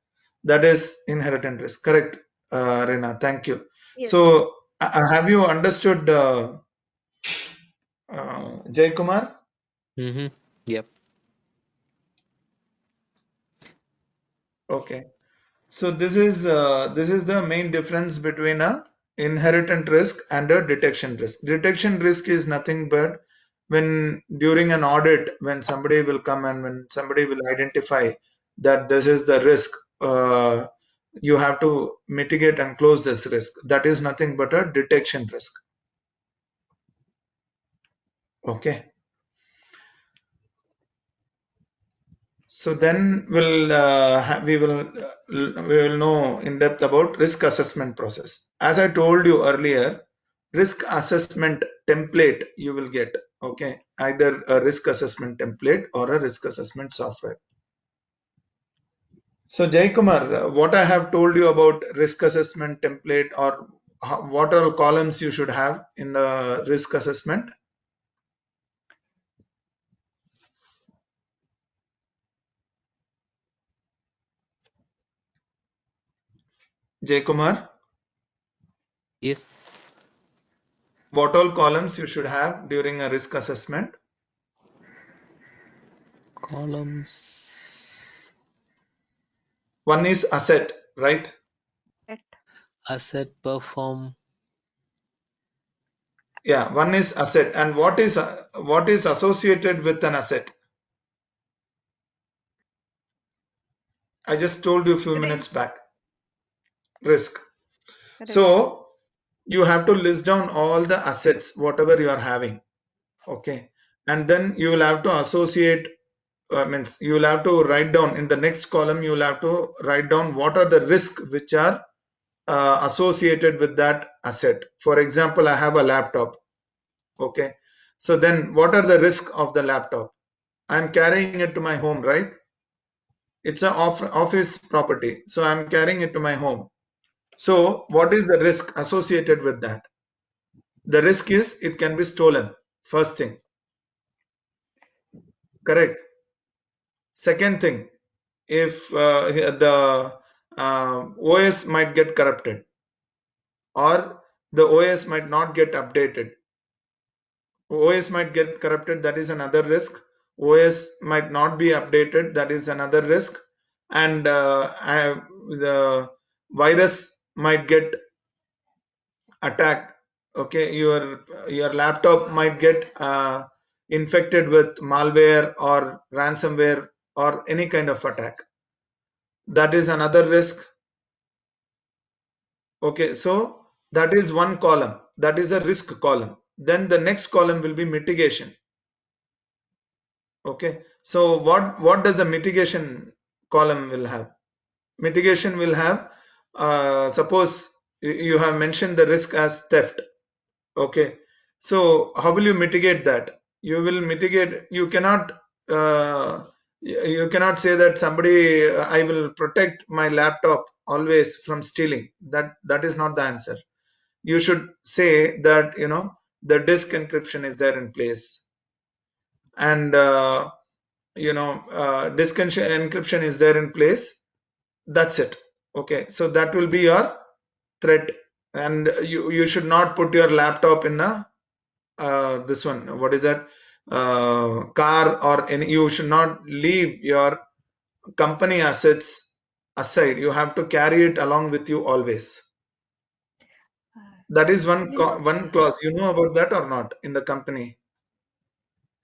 Speaker 2: That is inherent risk. Correct, Rena. Thank you.
Speaker 4: Yes.
Speaker 2: So have you understood, Jay Kumar?
Speaker 3: Hmm. Yep.
Speaker 2: Okay. So this is the main difference between a inherent risk and a detection risk. Detection risk is nothing but when during an audit, when somebody will come and when somebody will identify that this is the risk, you have to mitigate and close this risk. That is nothing but a detection risk. Okay. So then we will know in depth about risk assessment process. As I told you earlier, risk assessment template you will get. Okay, either a risk assessment template or a risk assessment software. So Jay Kumar, what I have told you about risk assessment template, or what all columns you should have in the risk assessment, Jay Kumar,
Speaker 3: Yes.
Speaker 2: what all columns you should have during a risk assessment?
Speaker 3: Columns.
Speaker 2: One is asset, right?
Speaker 4: Correct.
Speaker 3: Asset perform.
Speaker 2: Yeah, one is asset, and what is associated with an asset? I just told you a few minutes
Speaker 4: Risk.
Speaker 2: back. Risk.
Speaker 4: Correct.
Speaker 2: So you have to list down all the assets, whatever you are having. Okay, and then you will have to associate. Means you will have to write down in the next column. You will have to write down what are the risks which are associated with that asset. For example, I have a laptop. Okay, so then what are the risks of the laptop? I'm carrying it to my home, right? It's an office property, so I'm carrying it to my home. So what is the risk associated with that? The risk is it can be stolen, first thing. Correct. Second thing, if the OS might get corrupted, or the OS might not get updated. OS might get corrupted, that is another risk. OS might not be updated, that is another risk. And the virus might get attacked. Okay, your laptop might get infected with malware or ransomware or any kind of attack. That is another risk. Okay, so that is one column. That is a risk column. Then the next column will be mitigation. Okay, so what does the mitigation column will have? Mitigation will have, suppose you have mentioned the risk as theft. Okay, so how will you mitigate that? You will mitigate, you cannot you cannot say that somebody, I will protect my laptop always from stealing. That is not the answer. You should say that, you know, the disk encryption is there in place, and you know, disk encryption is there in place. That's it. Okay, so that will be your threat, and you should not put your laptop in a this one, what is that, car or any. You should not leave your company assets aside. You have to carry it along with you always. That is one
Speaker 4: You know,
Speaker 2: one clause. You know about that or not in the company?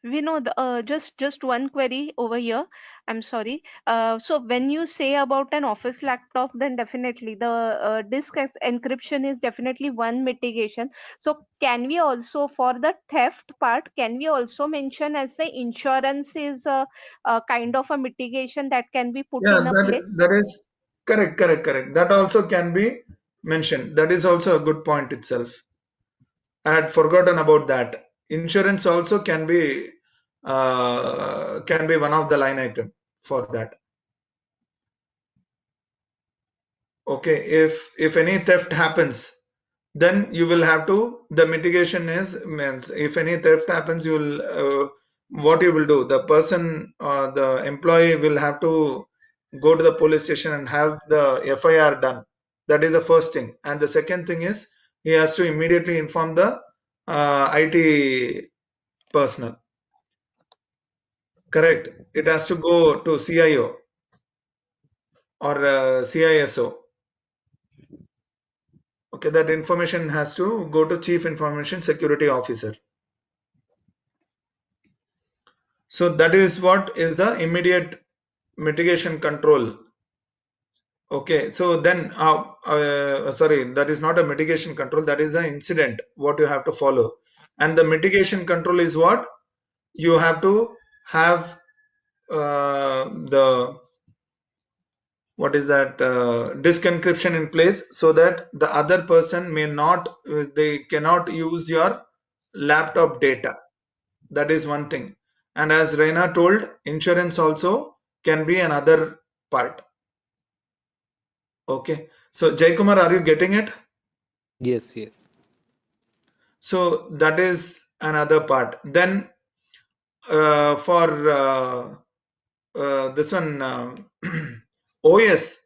Speaker 4: we know the, just one query over here. I'm sorry. So when you say about an office laptop, then definitely the encryption is definitely one mitigation. So can we also, for the theft part, can we also mention as the insurance is a kind of a mitigation that can be put
Speaker 2: Yeah,
Speaker 4: in a place?
Speaker 2: that is correct. That also can be mentioned. That is also a good point itself. I had forgotten about that. Insurance also can be one of the line item for that. Okay, if any theft happens, then you will have to, the mitigation is, means if any theft happens, you will what you will do, the person, the employee will have to go to the police station and have the FIR done. That is the first thing. And the second thing is he has to immediately inform the IT personnel. Correct, it has to go to CIO or CISO. Okay, that information has to go to Chief Information Security Officer. So that is what is the immediate mitigation control. Okay, so then sorry, that is not a mitigation control, that is the incident what you have to follow. And the mitigation control is what you have to have, the, what is that, disk encryption in place, so that the other person may not, they cannot use your laptop data. That is one thing. And as Reina told, insurance also can be another part. Okay, so Jaykumar, are you getting it?
Speaker 3: Yes, yes.
Speaker 2: So that is another part. Then for this one, OS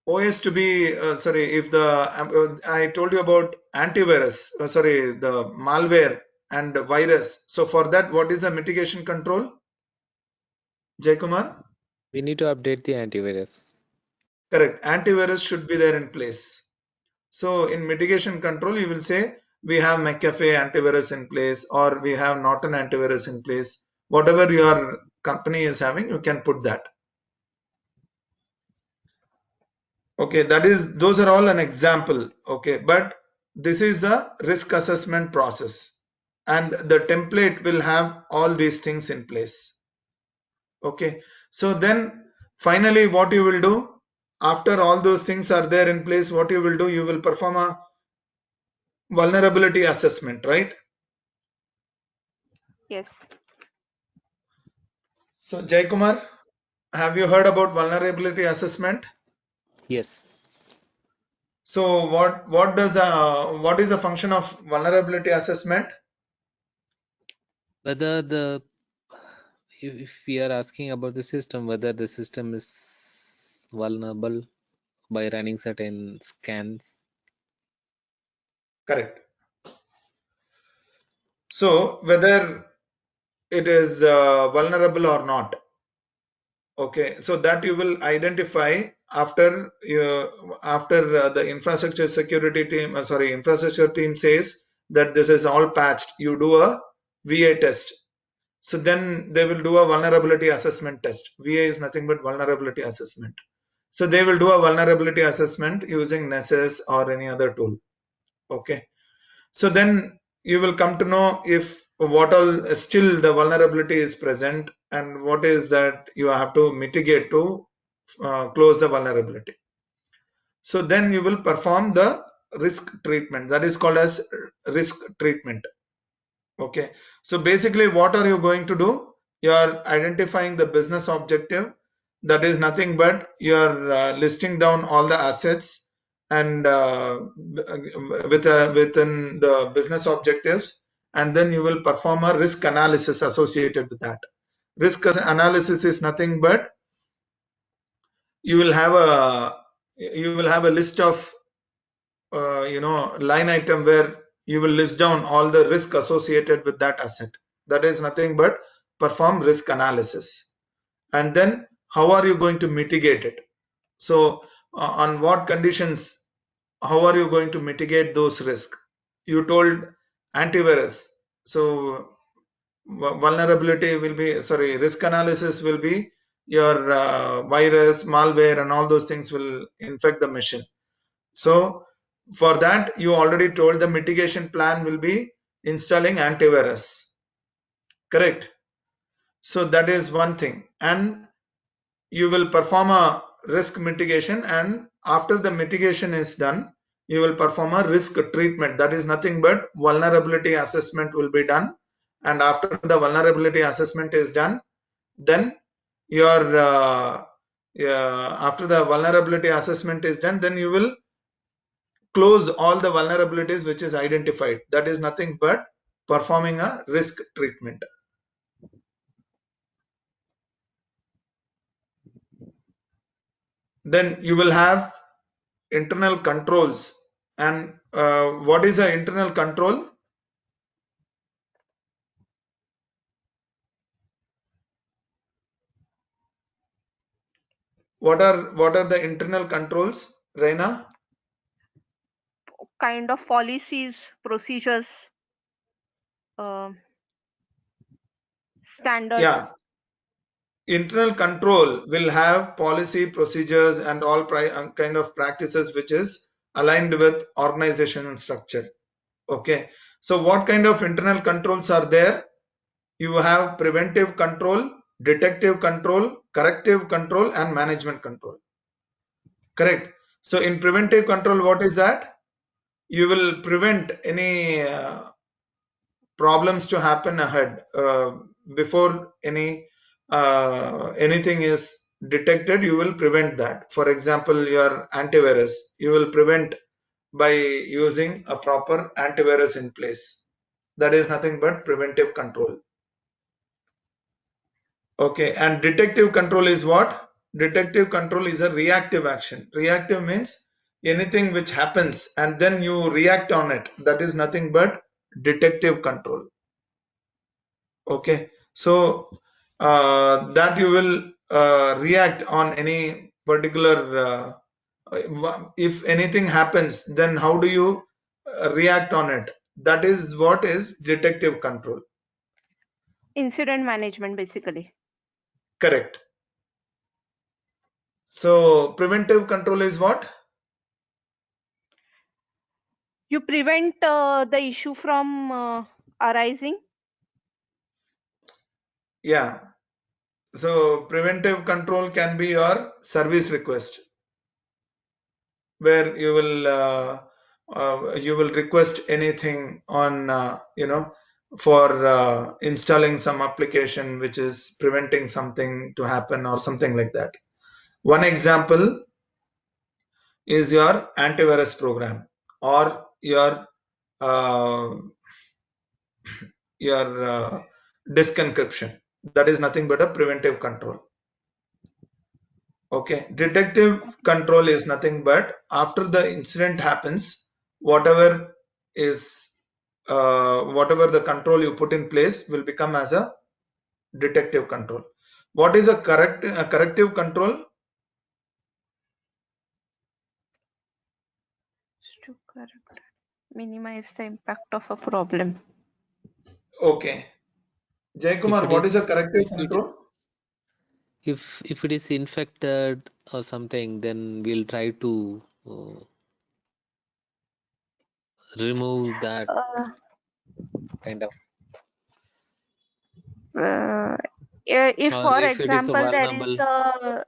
Speaker 2: OS to be, sorry, if the I told you about antivirus, sorry, the malware and virus. So for that, what is the mitigation control, Jaykumar?
Speaker 3: We need to update the antivirus.
Speaker 2: Correct. Antivirus should be there in place. So in mitigation control, you will say we have McAfee antivirus in place, or we have Norton antivirus in place. Whatever your company is having, you can put that. Okay, that is, those are all an example. Okay, but this is the risk assessment process, and the template will have all these things in place. Okay, so then finally what you will do, after all those things are there in place, what you will do, you will perform a vulnerability assessment, right?
Speaker 4: Yes.
Speaker 2: So Jaykumar, have you heard about vulnerability assessment?
Speaker 3: Yes.
Speaker 2: So what is the function of vulnerability assessment?
Speaker 3: Whether the if we are asking about the system, whether the system is vulnerable by running certain scans.
Speaker 2: Correct. So whether it is vulnerable or not. Okay, so that you will identify after the infrastructure security team, infrastructure team says that this is all patched. You do a VA test. So then they will do a vulnerability assessment test. VA is nothing but vulnerability assessment. So they will do a vulnerability assessment using Nessus or any other tool. Okay. So then you will come to know if what all still the vulnerability is present and what is that you have to mitigate to close the vulnerability. So then you will perform the risk treatment, that is called as risk treatment. Okay, so basically what are you going to do? You are identifying the business objective, that is nothing but you are listing down all the assets and within the business objectives, and then you will perform a risk analysis associated with that. Risk analysis is nothing but you will have a list of line item where you will list down all the risk associated with that asset. That is nothing but perform risk analysis. And then how are you going to mitigate it? So on what conditions, how are you going to mitigate those risks? You told antivirus. So vulnerability will be, risk analysis will be your virus, malware, and all those things will infect the machine. So for that, you already told the mitigation plan will be installing antivirus. Correct. So that is one thing. And you will perform a risk mitigation, and after the mitigation is done, you will perform a risk treatment. That is nothing but vulnerability assessment will be done. And after the vulnerability assessment is done, then your after the vulnerability assessment is done, then you will close all the vulnerabilities which is identified. That is nothing but performing a risk treatment. Then you will have internal controls. And what is an internal control? What are the internal controls, Reina?
Speaker 4: Kind of policies, procedures, standards.
Speaker 2: Yeah, internal control will have policy, procedures, and all kind of practices which is aligned with organizational structure. Okay, so what kind of internal controls are there? You have preventive control, detective control, corrective control, and management control. Correct. So in preventive control, what is that? You will prevent any problems to happen ahead before anything is detected. You will prevent that. For example, your antivirus, you will prevent by using a proper antivirus in place. That is nothing but preventive control. Okay, and detective control is what? Detective control is a reactive action. Reactive means anything which happens and then you react on it. That is nothing but detective control. Okay, so that you will react on any particular, if anything happens, then how do you react on it? That is what is detective control.
Speaker 4: Incident management, basically.
Speaker 2: Correct. So preventive control is what?
Speaker 4: You prevent the issue from arising.
Speaker 2: Yeah. So preventive control can be your service request. where you will request anything on for installing some application which is preventing something to happen or something like that. One example is your antivirus program or uh, your disk encryption. That is nothing but a preventive control. Okay, detective control is nothing but after the incident happens, whatever is whatever the control you put in place will become as a detective control. What is a corrective control?
Speaker 4: To correct, minimize the impact of a problem.
Speaker 2: Okay,
Speaker 3: If
Speaker 2: Jaykumar,
Speaker 3: it
Speaker 2: what is a
Speaker 3: is
Speaker 2: corrective control?
Speaker 3: if it is infected or something, then we'll try to remove that
Speaker 4: Uh,
Speaker 3: kind of,
Speaker 4: uh, if
Speaker 3: or
Speaker 4: for
Speaker 3: if it is a
Speaker 4: example there is
Speaker 3: vulnerable.
Speaker 4: a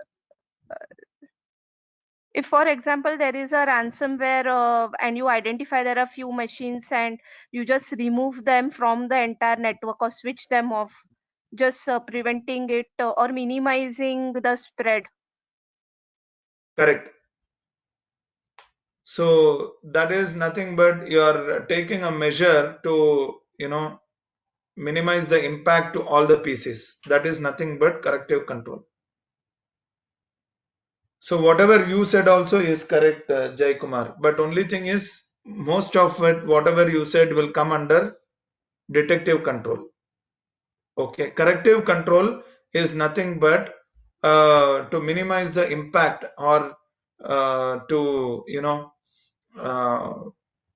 Speaker 4: if for example there is a ransomware and you identify there are few machines and you just remove them from the entire network or switch them off, just preventing it or minimizing the spread.
Speaker 2: Correct. So that is nothing but you are taking a measure to minimize the impact to all the pieces. That is nothing but corrective control. So whatever you said also is correct, Jai Kumar. But only thing is, most of it, whatever you said, will come under detective control. Okay, corrective control is nothing but to minimize the impact or to uh,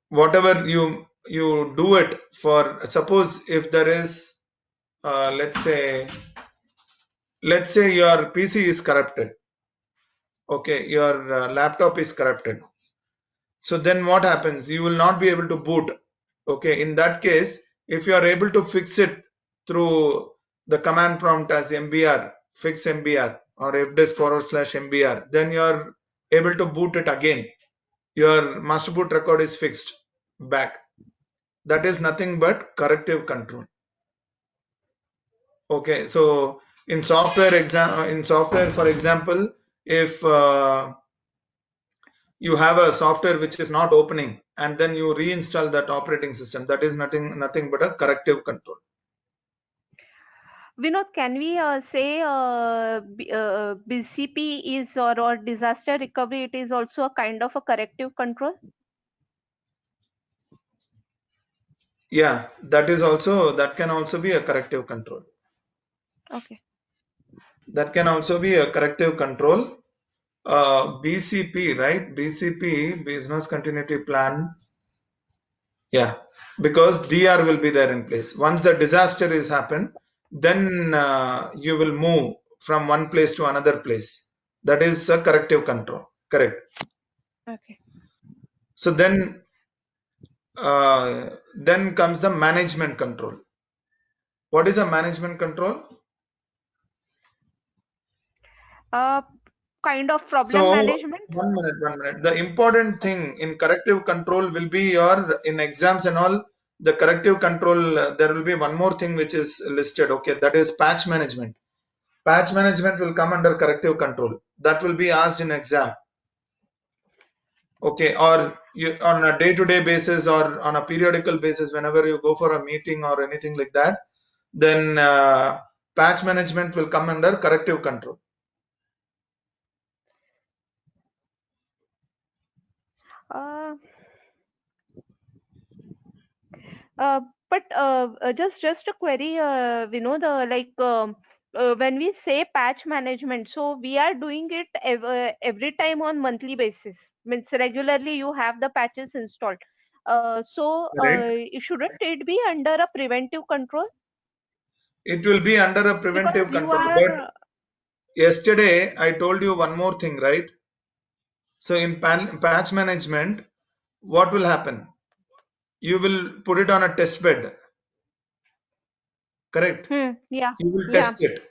Speaker 2: whatever you do it for. Suppose if there is let's say your PC is corrupted. Okay, your laptop is corrupted. So then what happens? You will not be able to boot. Okay, in that case, if you are able to fix it through the command prompt as mbr, fix mbr or fdisk /mbr, then you are able to boot it again. Your master boot record is fixed back. That is nothing but corrective control. Okay, so in software, for example, if you have a software which is not opening and then you reinstall that operating system, that is nothing but a corrective control.
Speaker 4: Vinod, can we say BCP is or disaster recovery, it is also a kind of a corrective control?
Speaker 2: Yeah, that can also be a corrective control.
Speaker 4: Okay.
Speaker 2: That can also be a corrective control. BCP, right? BCP, business continuity plan. Yeah, because DR will be there in place. Once the disaster is happened, then you will move from one place to another place. That is a corrective control. Correct.
Speaker 4: Okay.
Speaker 2: So then comes the management control. What is a management control?
Speaker 4: Uh, kind of problem
Speaker 2: So
Speaker 4: management.
Speaker 2: one minute. The important thing in corrective control will be your in exams and all. The corrective control, there will be one more thing which is listed. Okay, that is patch management. Patch management will come under corrective control. That will be asked in exam. Okay, or you, on a day-to-day basis or on a periodical basis, whenever you go for a meeting or anything like that, then patch management will come under corrective control.
Speaker 4: Uh, uh, but just a query, Vinod, when we say patch management, so we are doing it every time on monthly basis. Means regularly you have the patches installed.
Speaker 2: Correct.
Speaker 4: Shouldn't it be under a preventive control?
Speaker 2: It will be under a
Speaker 4: Because
Speaker 2: preventive
Speaker 4: you
Speaker 2: control. But
Speaker 4: are
Speaker 2: yesterday I told you one more thing, right? So in patch management, what will happen? You will put it on a test bed. Correct.
Speaker 4: yeah,
Speaker 2: You will
Speaker 4: yeah.
Speaker 2: test it,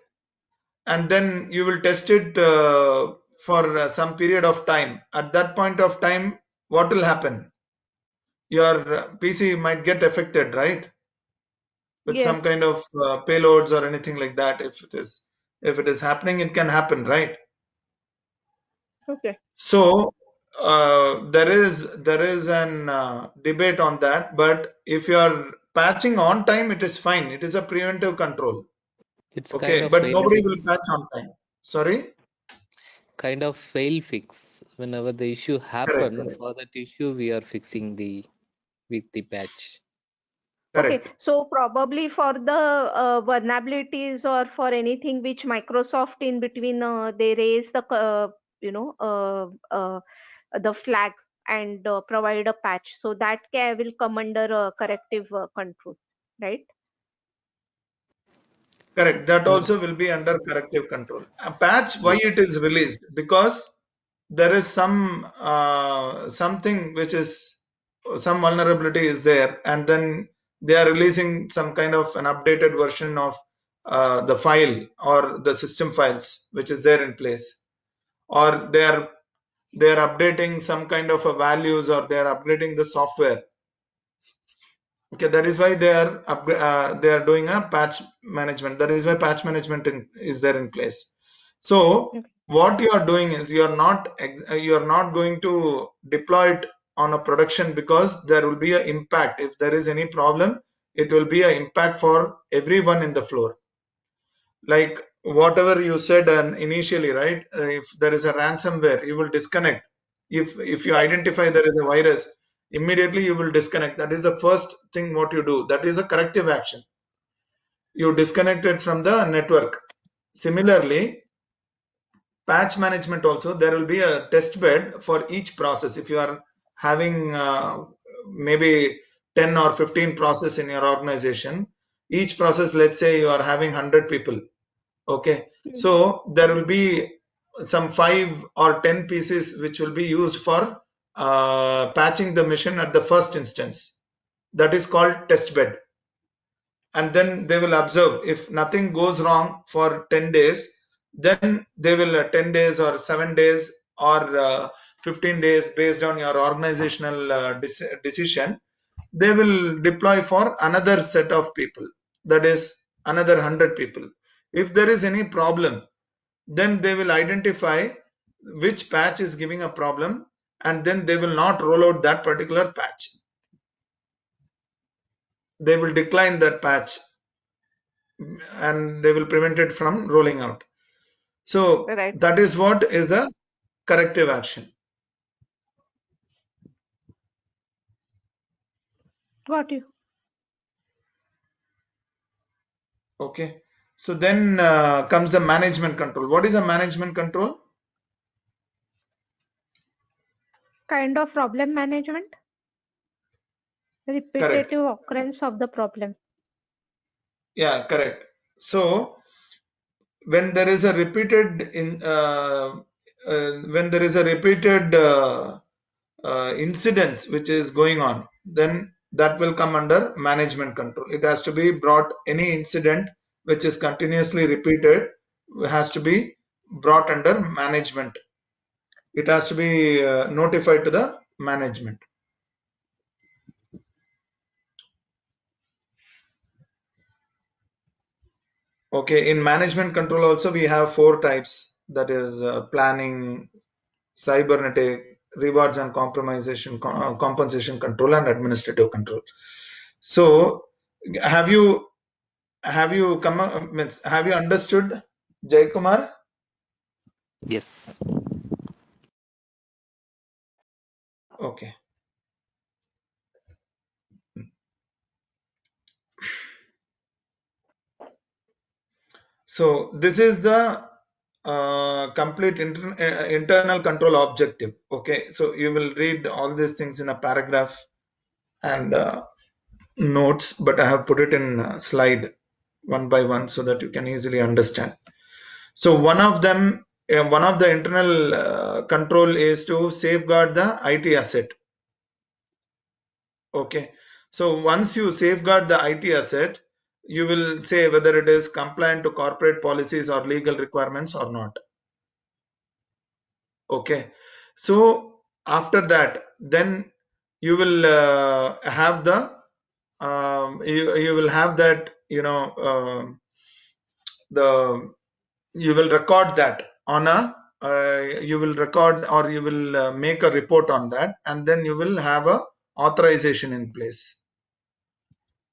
Speaker 2: and then you will test it for some period of time. At that point of time, what will happen? Your PC might get affected, right? With
Speaker 4: Yes.
Speaker 2: some kind of payloads or anything like that. If it is happening, it can happen, right?
Speaker 4: Okay.
Speaker 2: So there is an debate on that. But if you are patching on time, it is fine. It is a preventive control.
Speaker 3: It's kind
Speaker 2: Okay,
Speaker 3: of
Speaker 2: but
Speaker 3: fail
Speaker 2: nobody will
Speaker 3: fix.
Speaker 2: patch on time. Sorry.
Speaker 3: Kind of fail fix. Whenever the issue
Speaker 2: Correct.
Speaker 3: happen,
Speaker 2: Correct.
Speaker 3: for that issue we are fixing the with the patch.
Speaker 4: Okay,
Speaker 2: Correct.
Speaker 4: so probably for the vulnerabilities or for anything which Microsoft in between they raise the you know the flag and provide a patch, so that will come under corrective control, right?
Speaker 2: Correct. That
Speaker 3: No.
Speaker 2: also will be under corrective control. A patch, why
Speaker 3: Yes.
Speaker 2: it is released? Because there is some something which is some vulnerability is there, and then they are releasing some kind of an updated version of the file or the system files which is there in place, or they are updating some kind of a values, or they are upgrading the software. Okay, that is why they are doing a patch management. That is why patch management is there in place. So
Speaker 4: Okay.
Speaker 2: what you are doing is you are not going to deploy it on a production, because there will be an impact. If there is any problem, it will be an impact for everyone in the floor. Like whatever you said initially, right? If there is a ransomware, you will disconnect. If you identify there is a virus, immediately you will disconnect. That is the first thing what you do. That is a corrective action. You disconnect it from the network. Similarly, patch management also, there will be a test bed for each process. If you are having maybe 10 or 15 process in your organization, each process, let's say you are having 100 people. Okay,
Speaker 4: Mm.
Speaker 2: so there will be some 5 or 10 pieces which will be used for patching the machine at the first instance. That is called test bed. And then they will observe. If nothing goes wrong for 10 days, then they will 10 days or 7 days or 15 days, based on your organizational decision, they will deploy for another set of people, that is another 100 people. If there is any problem, then they will identify which patch is giving a problem, and then they will not roll out that particular patch. They will decline that patch, and they will prevent it from rolling out. So
Speaker 4: Right.
Speaker 2: that is what is a corrective action.
Speaker 4: Got you.
Speaker 2: Okay, so then comes the management control. What is a management control?
Speaker 4: Kind of problem management,
Speaker 2: Correct.
Speaker 4: repetitive occurrence of the problem.
Speaker 2: Yeah, correct. So when there is a repeated when there is a repeated incidents which is going on, then that will come under management control. It has to be brought, any incident which is continuously repeated has to be brought under management. It has to be notified to the management. Okay, in management control also we have 4 types, that is planning, cybernetic, rewards and compensation control, and administrative control. So have you have you understood, Jay Kumar?
Speaker 3: Yes.
Speaker 2: Okay, so this is the complete internal control objective. Okay, so you will read all these things in a paragraph and notes, but I have put it in slide one by one so that you can easily understand. So one of the internal control is to safeguard the IT asset. Okay, so once you safeguard the IT asset, you will say whether it is compliant to corporate policies or legal requirements or not. Okay, so after that, then you will have the you will have that, the you will record that on a you will record, or you will make a report on that, and then you will have a authorization in place.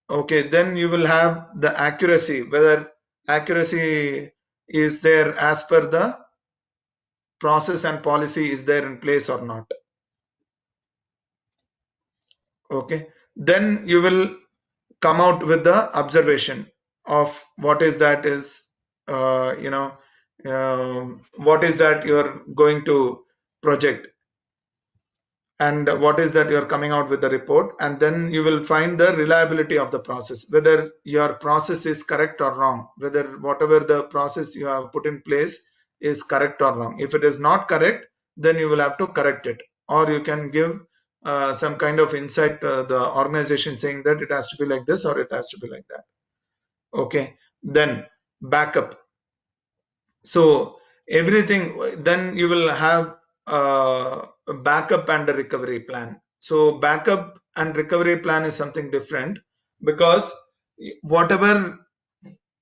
Speaker 2: Okay, then you will have the accuracy, whether accuracy is there as per the process and policy is there in place or not. Okay, then you will come out with the observation of what is that is what is that you're going to project, and what is that you're coming out with the report, and then you will find the reliability of the process, whether your process is correct or wrong, whether whatever the process you have put in place is correct or wrong. If it is not correct, then you will have to correct it, or you can give some kind of insight to the organization saying that it has to be like this or it has to be like that. Okay, then backup. So everything, then you will have a backup and a recovery plan. So backup and recovery plan is something different, because whatever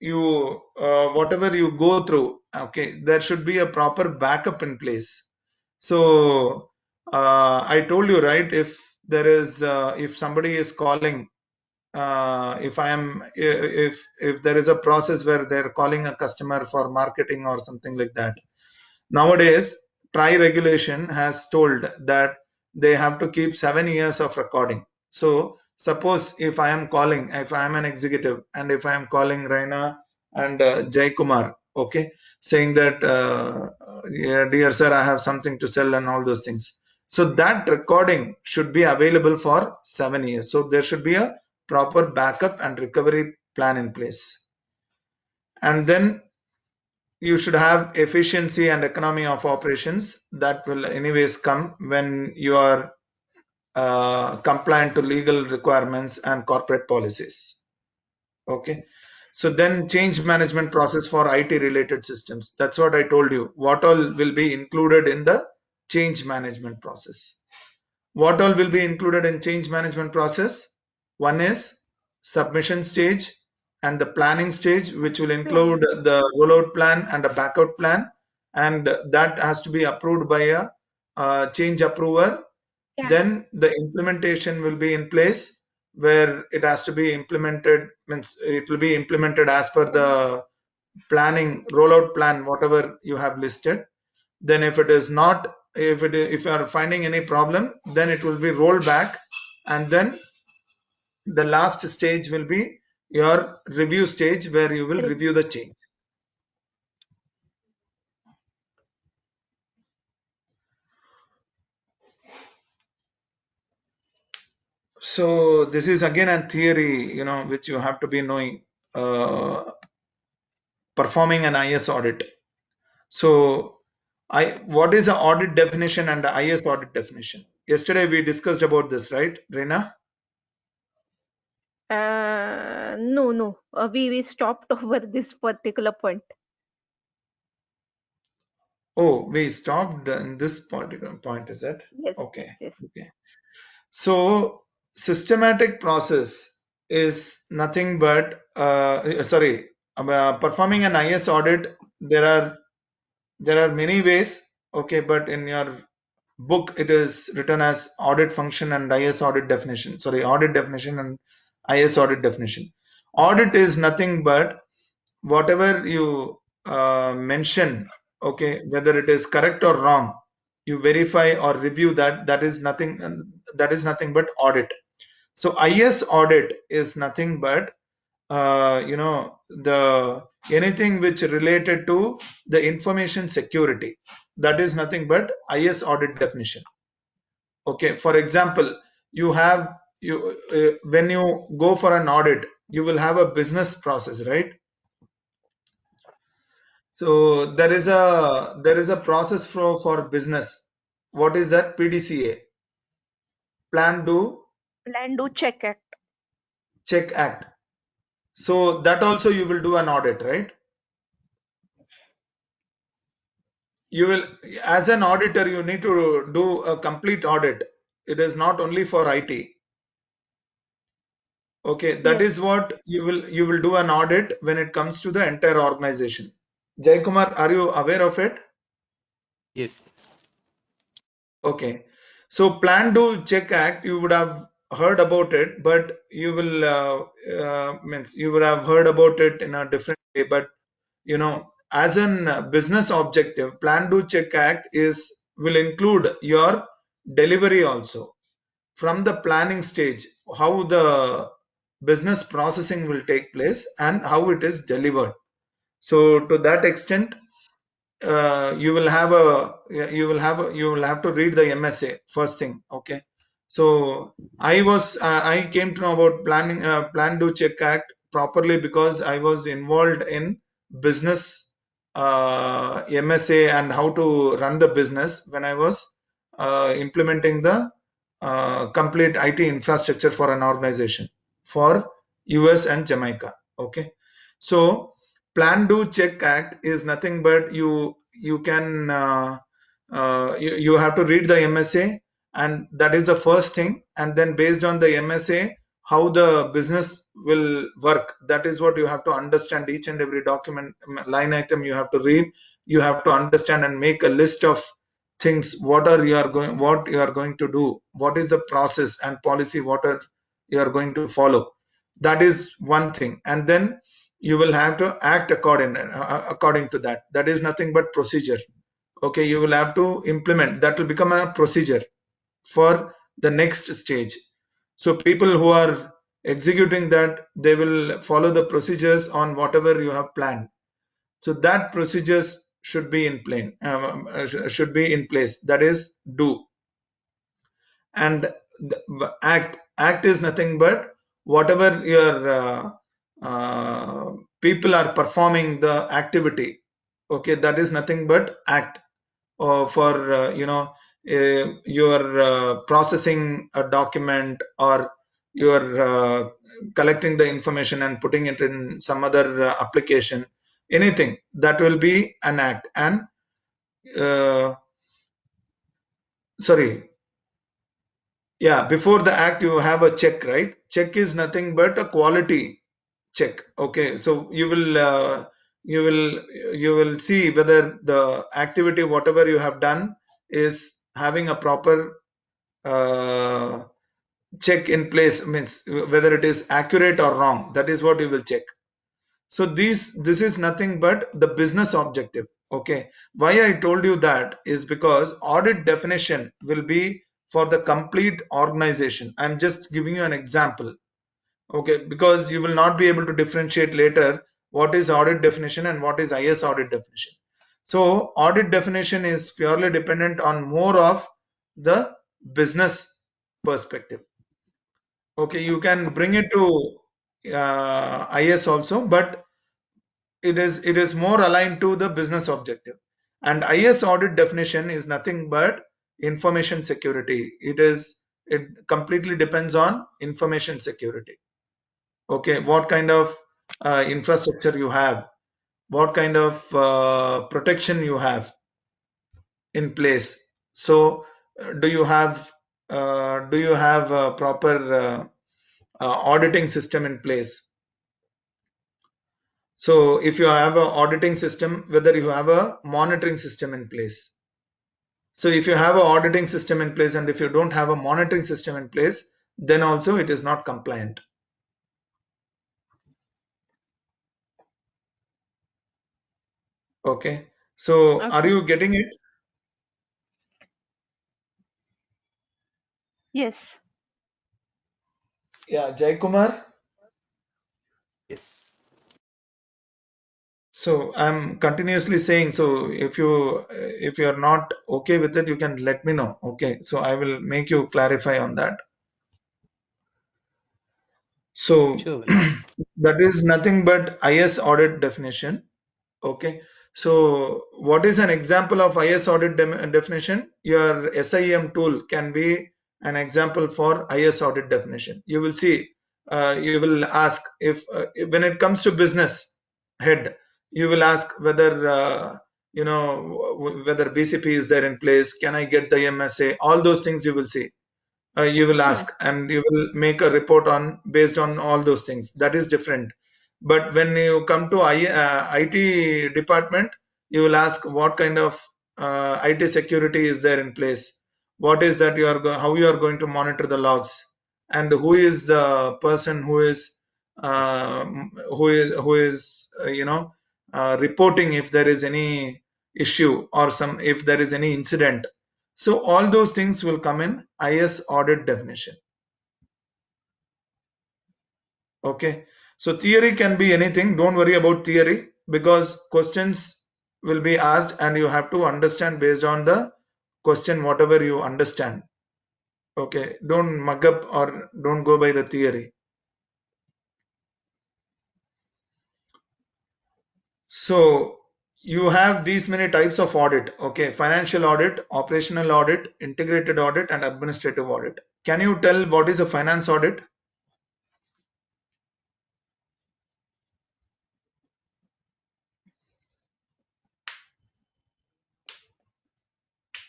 Speaker 2: whatever you go through, okay, there should be a proper backup in place. So I told you, right, if there is if somebody is calling, if there is a process where they're calling a customer for marketing or something like that. Nowadays, TRI regulation has told that they have to keep 7 years of recording. So suppose if I am calling, if I am an executive, and if I am calling Raina and Jay Kumar, okay, saying that yeah, dear sir, I have something to sell and all those things. So that recording should be available for 7 years. So there should be a proper backup and recovery plan in place. And then you should have efficiency and economy of operations. That will anyways come when you are compliant to legal requirements and corporate policies. Okay, so then change management process for IT related systems. That's what I told you, what all will be included in the change management process. What all will be included in change management process? One is submission stage and the planning stage, which will include the rollout plan and a backout plan, and that has to be approved by a change approver.
Speaker 4: Yeah.
Speaker 2: Then the implementation will be in place, where it has to be implemented, means it will be implemented as per the planning rollout plan, whatever you have listed. Then if it is not, if you are finding any problem, then it will be rolled back, and then the last stage will be your review stage, where you will review the change. So this is again a theory, which you have to be knowing. Performing an IS audit. So what is the audit definition and the IS audit definition? Yesterday we discussed about this, right, Reena?
Speaker 4: No. We stopped over this particular point.
Speaker 2: Oh, we stopped in this particular point, is it?
Speaker 4: Yes.
Speaker 2: Okay.
Speaker 4: Yes.
Speaker 2: Okay. So systematic process is nothing but performing an IS audit. There are many ways. Okay, but in your book it is written as audit function and IS audit definition. Sorry, audit definition and IS audit definition. Audit is nothing but whatever you mention, okay, whether it is correct or wrong, you verify or review that. That is nothing but audit. So IS audit is nothing but the anything which related to the information security. That is nothing but IS audit definition. Okay, for example, you have when you go for an audit, you will have a business process, right? So there is a process for business. What is that? PDCA, Plan, Do,
Speaker 4: Plan, Do, Check Act.
Speaker 2: Check Act. So that also you will do an audit, right? you will, as an auditor, you need to do a complete audit. It is not only for IT. Okay, that
Speaker 4: Yes.
Speaker 2: is what you will do an audit when it comes to the entire organization. Jai Kumar, are you aware of it?
Speaker 5: Yes, yes.
Speaker 2: Okay. So Plan Do Check Act, you would have heard about it, but you will means you would have heard about it in a different way. But you know, as an business objective, Plan Do Check Act is will include your delivery also from the planning stage, how the business processing will take place and how it is delivered. So to that extent, you will have a you will have to read the MSA first thing. Okay, so I came to know about Plan Do Check Act properly because I was involved in business MSA and how to run the business when I was implementing the complete IT infrastructure for an organization for US and Jamaica. Okay, so Plan Do Check Act is nothing but you can you have to read the MSA, and that is the first thing, and then based on the MSA how the business will work, that is what you have to understand. Each and every document line item you have to read, you have to understand and make a list of things, what you are going to do, what is the process and policy, what are you are going to follow. That is one thing, and then you will have to act according to that. That is nothing but procedure. Okay, you will have to implement, that will become a procedure for the next stage. So people who are executing that, they will follow the procedures on whatever you have planned. So that procedures should be in should be in place. That is do. And the act is nothing but whatever your people are performing the activity. Okay, that is nothing but act. For you are processing a document, or you are collecting the information and putting it in some other application, anything that will be an act. And uh, sorry, yeah, before the act you have a check, right? Check is nothing but a quality check. Okay, so you will you will see whether the activity whatever you have done is having a proper uh, check in place, means whether it is accurate or wrong. That is what you will check. So this is nothing but the business objective. Okay, why I told you that is because audit definition will be for the complete organization. I'm just giving you an example. Okay, because you will not be able to differentiate later what is audit definition and what is IS audit definition. So audit definition is purely dependent on more of the business perspective. Okay, you can bring it to IS also, but it is more aligned to the business objective. And IS audit definition is nothing but information security. It completely depends on information security. Okay, what kind of infrastructure you have, what kind of protection you have in place. So do you have a proper auditing system in place? So if you have an auditing system, whether you have a monitoring system in place. So if you have an auditing system in place and if you don't have a monitoring system in place, then also it is not compliant. Okay, so are
Speaker 4: Okay.
Speaker 2: you getting it?
Speaker 4: Yes.
Speaker 2: Yeah, Jai Kumar.
Speaker 5: Yes.
Speaker 2: So I'm continuously saying, so if you are not okay with it, you can let me know. Okay, so I will make you clarify on that. So
Speaker 5: Sure, will ask.
Speaker 2: that is nothing but IS audit definition. Okay, so what is an example of IS audit definition? Your SIM tool can be an example for IS audit definition. You will see, you will ask if when it comes to business head, you will ask whether whether BCP is there in place, can I get the MSA, all those things you will see. You will ask and you will make a report on based on all those things. That is different. But when you come to IT department, you will ask what kind of IT security is there in place, what is that how you are going to monitor the logs, and who is the person uh, who is reporting if there is any issue or if there is any incident. So all those things will come in IS audit definition. Okay. So theory can be anything. Don't worry about theory, because questions will be asked and you have to understand based on the question, whatever you understand. Okay. Don't mug up or don't go by the theory. So you have these many types of audit. Okay. Financial audit, operational audit, integrated audit, and administrative audit. Can you tell what is a finance audit?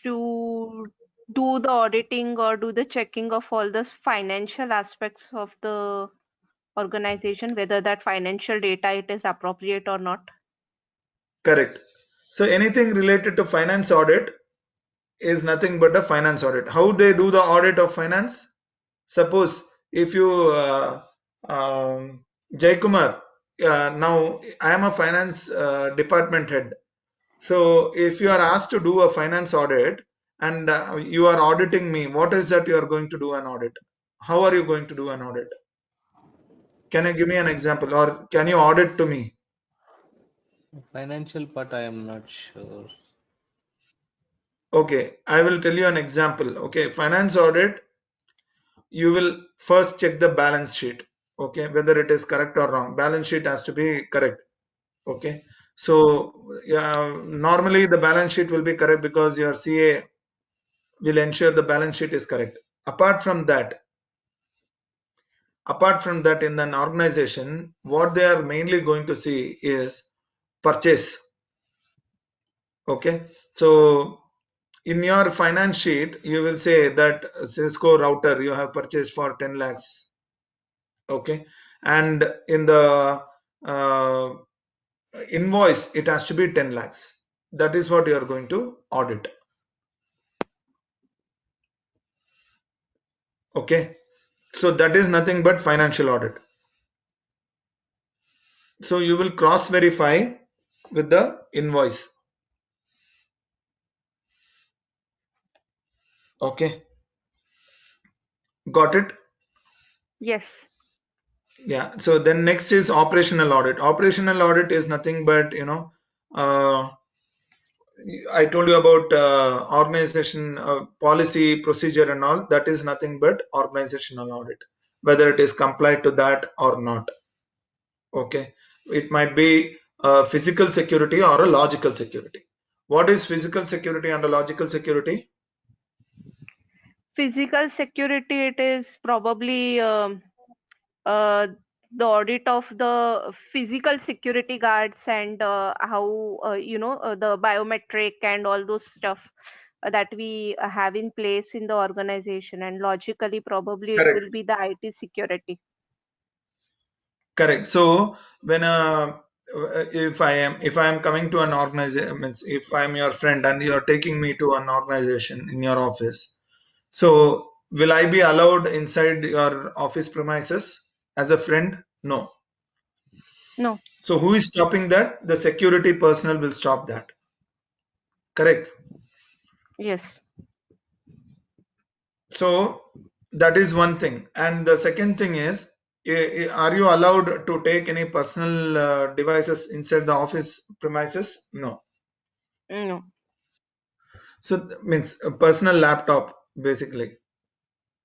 Speaker 4: To do the auditing or do the checking of all the financial aspects of the organization, whether that financial data it is appropriate or not.
Speaker 2: Correct. So anything related to finance audit is nothing but a finance audit. How they do the audit of finance? Suppose if you, Jay Kumar, now I am a finance department head. So if you are asked to do a finance audit and you are auditing me, what is that you are going to do an audit? How are you going to do an audit? Can you give me an example, or can you audit to me?
Speaker 3: Financial part, I am not sure.
Speaker 2: Okay, I will tell you an example. Okay, finance audit, you will first check the balance sheet. Okay, whether it is correct or wrong. Balance sheet has to be correct. Okay, so normally the balance sheet will be correct because your CA will ensure the balance sheet is correct. Apart from that, in an organization, what they are mainly going to see is purchase. Okay, so in your finance sheet, you will say that Cisco router you have purchased for 10 lakhs. Okay, and in the uh, invoice, it has to be 10 lakhs. That is what you are going to audit. Okay, so that is nothing but financial audit. So you will cross verify with the invoice. Okay, got it?
Speaker 4: Yes.
Speaker 2: Yeah. So then next is operational audit. Operational audit is nothing but, uh, I told you about organization policy, procedure, and all. That is nothing but organizational audit, whether it is complied to that or not. Okay, it might be physical security or a logical security. What is physical security and a logical security?
Speaker 4: Physical security, it is probably uh, the audit of the physical security guards and how the biometric and all those stuff that we have in place in the organization, and logically probably it
Speaker 2: Correct.
Speaker 4: will be the IT security.
Speaker 2: Correct. So when if I am coming to an organization, means if I am your friend and you are taking me to an organization in your office, so will I be allowed inside your office premises as a friend? No.
Speaker 4: No.
Speaker 2: So who is stopping that? The security personnel will stop that. Correct.
Speaker 4: Yes.
Speaker 2: So that is one thing. And the second thing is, are you allowed to take any personal devices inside the office premises? No.
Speaker 4: No.
Speaker 2: So means a personal laptop basically.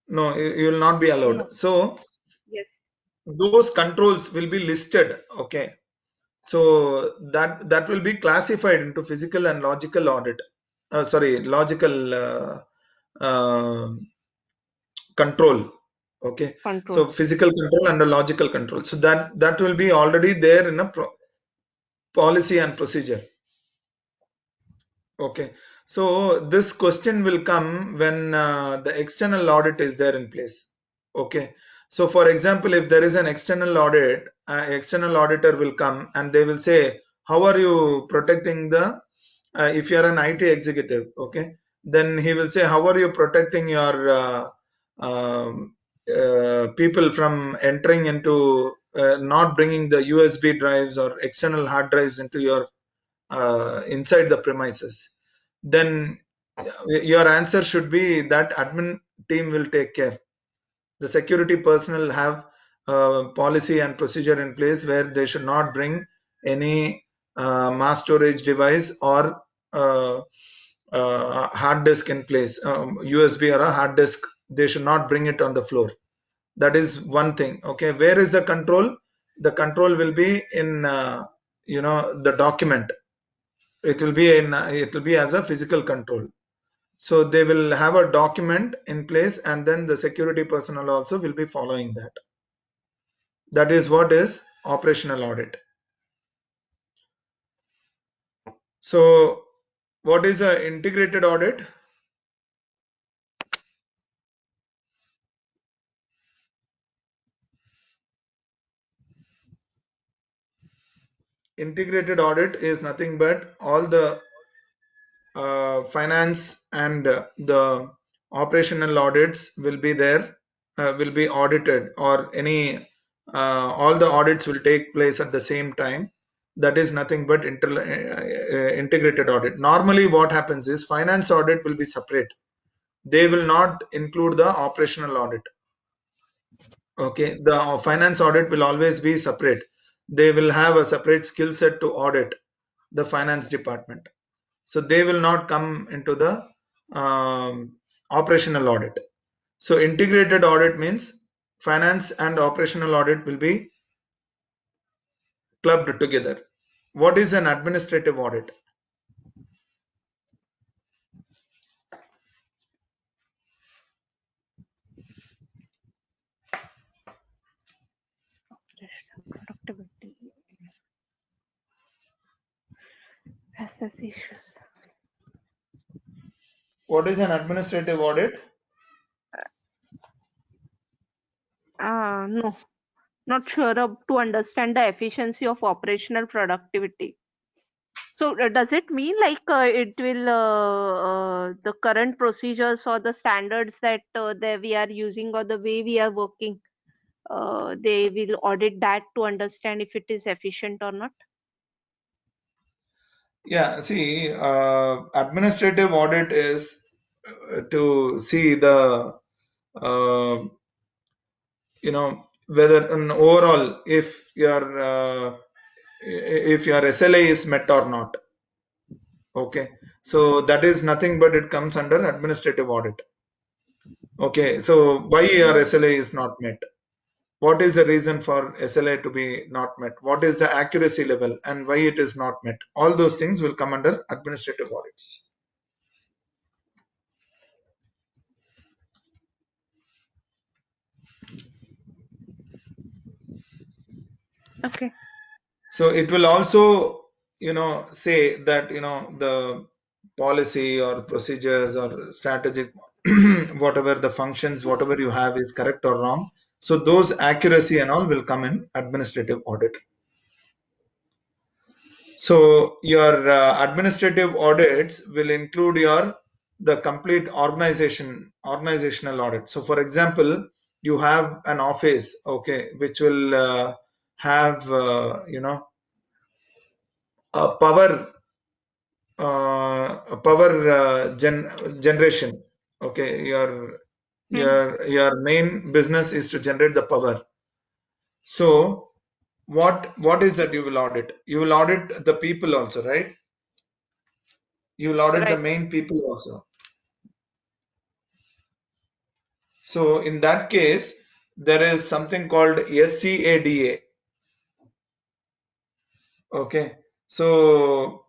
Speaker 2: No, you will not be
Speaker 4: No.
Speaker 2: allowed. So
Speaker 4: Yes.
Speaker 2: those controls will be listed. Okay. So that will be classified into physical and logical audit. Sorry, logical uh, control. Okay, so
Speaker 4: Controls.
Speaker 2: physical control and a logical control. So that will be already there in a policy and procedure. Okay, so this question will come when the external audit is there in place. Okay, so for example, if there is an external audit, external auditor will come and they will say, how are you protecting the, if you are an IT executive, okay, then he will say, how are you protecting your people from entering into, not bringing the USB drives or external hard drives into your inside the premises, then your answer should be that admin team will take care. The security personnel have policy and procedure in place where they should not bring any mass storage device or hard disk in place, USB or a hard disk. They should not bring it on the floor. That is one thing. Okay, where is the control? The control will be in the document. It will be as a physical control. So they will have a document in place, and then the security personnel also will be following that. That is what is operational audit. So what is a integrated audit? Integrated audit is nothing but all the finance and the operational audits will be there, will be audited, or any all the audits will take place at the same time. That is nothing but integrated audit. Normally what happens is finance audit will be separate. They will not include the operational audit. Okay, the finance audit will always be separate. They will have a separate skill set to audit the finance department. So they will not come into the operational audit. So integrated audit means finance and operational audit will be clubbed together. What is an administrative audit?
Speaker 4: Productivity, assess issues.
Speaker 2: What is an administrative audit?
Speaker 4: No, not sure to understand the efficiency of operational productivity. So does it mean like it will the current procedures or the standards that we are using or the way we are working, they will audit that to understand if it is efficient or not?
Speaker 2: Yeah, see, administrative audit is to see the uh, whether an overall if your SLA is met or not. Okay, so that is nothing but it comes under administrative audit. Okay, so why your SLA is not met? What is the reason for SLA to be not met? What is the accuracy level and why it is not met? All those things will come under administrative audits.
Speaker 4: Okay.
Speaker 2: So it will also, say that, the policy or procedures or strategic, whatever the functions, whatever you have is correct or wrong. So those accuracy and all will come in administrative audit. So your administrative audits will include the complete organizational audit. So for example, you have an office, okay, which will have a generation. Okay, your main business is to generate the power. So what is that you will audit? You will audit the people also, right? You will audit the
Speaker 4: Right.
Speaker 2: main people also. So in that case, there is something called SCADA. Okay, so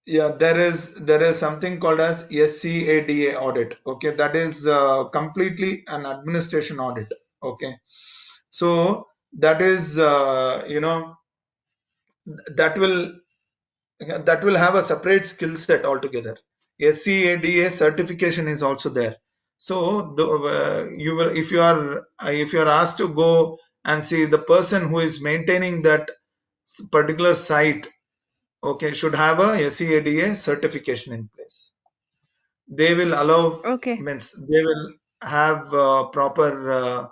Speaker 2: yeah, there is something called as SCADA audit. Okay, that is completely an administration audit. Okay, so that is that will that will have a separate skill set altogether. SCADA certification is also there. So you will, if you are asked to go and see the person who is maintaining that particular site, okay, should have a SCADA certification in place. They will allow,
Speaker 4: Okay.
Speaker 2: means they will have proper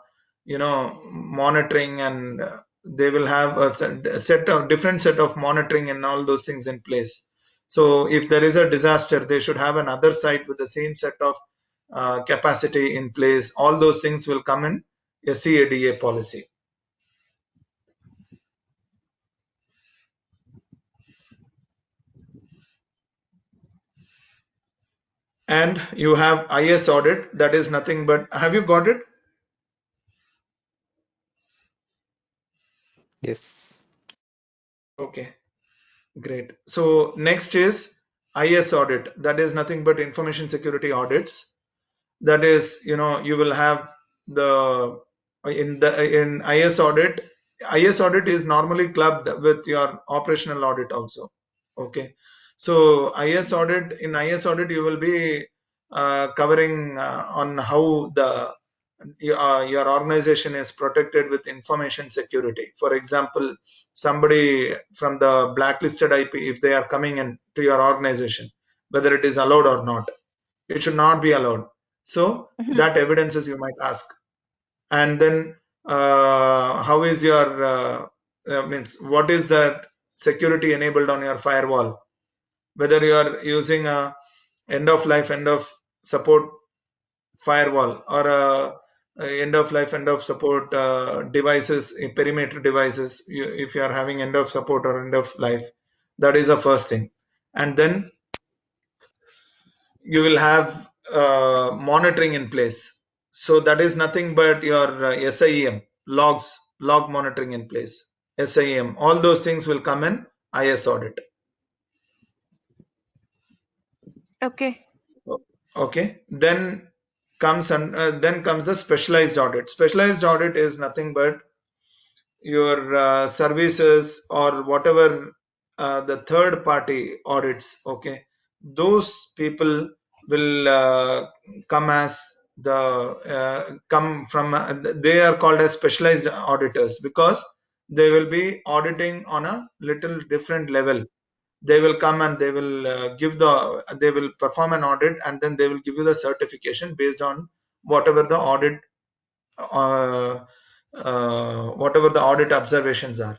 Speaker 2: monitoring, and they will have a set of different set of monitoring and all those things in place. So if there is a disaster, they should have another site with the same set of capacity in place. All those things will come in SCADA policy. And you have IS audit, that is nothing but, have you got it?
Speaker 3: Yes.
Speaker 2: Okay, great. So next is IS audit, that is nothing but information security audits. That is, you will have the in IS audit is normally clubbed with your operational audit also. Okay, so IS audit you will be covering on how your organization is protected with information security. For example, somebody from the blacklisted IP, if they are coming in to your organization, whether it is allowed or not, it should not be allowed. So that evidences you might ask. And then how is your means what is that security enabled on your firewall, whether you are using a end of support firewall, or end of life end of support devices, perimeter devices. If you are having end of support or end of life, that is the first thing. And then you will have monitoring in place. So that is nothing but your SIEM, log monitoring in place. SIEM, all those things will come in IS audit.
Speaker 4: Okay.
Speaker 2: Okay, then comes the specialized audit. Specialized audit is nothing but your services or whatever the third party audits. Okay, those people will come as the come from they are called as specialized auditors, because they will be auditing on a little different level. They will come and they will they will perform an audit, and then they will give you the certification based on whatever the audit uh, whatever the audit observations are.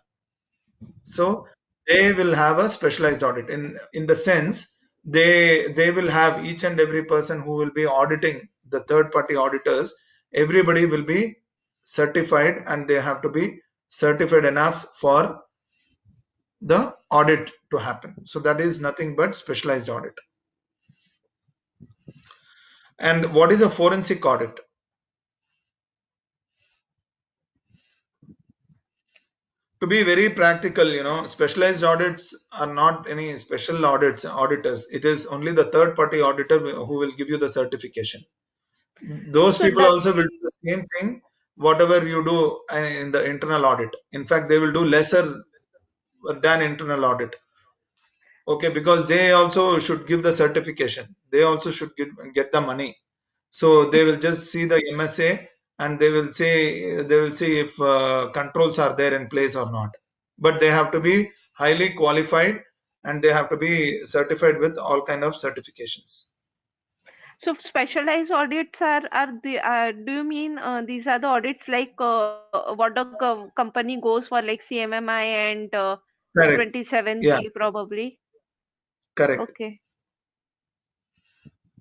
Speaker 2: So they will have a specialized audit in the sense, they will have each and every person who will be auditing, the third party auditors, everybody will be certified, and they have to be certified enough for the audit to happen. So that is nothing but specialized audit. And what is a forensic audit? To be very practical, specialized audits are not any special auditors. It is only the third party auditor who will give you the certification. Those
Speaker 4: So
Speaker 2: people
Speaker 4: does
Speaker 2: also will do the same thing, whatever you do in the internal audit. In fact, they will do lesser than internal audit. Okay, because they also should give the certification. They also should get the money. So they will just see the MSA, and they will see if controls are there in place or not. But they have to be highly qualified, and they have to be certified with all kind of certifications.
Speaker 4: so specialized audits are the do you mean these are the audits like what the company goes for, like CMMI and
Speaker 2: Correct. Yeah,
Speaker 4: 27P probably?
Speaker 2: correct.
Speaker 4: Okay.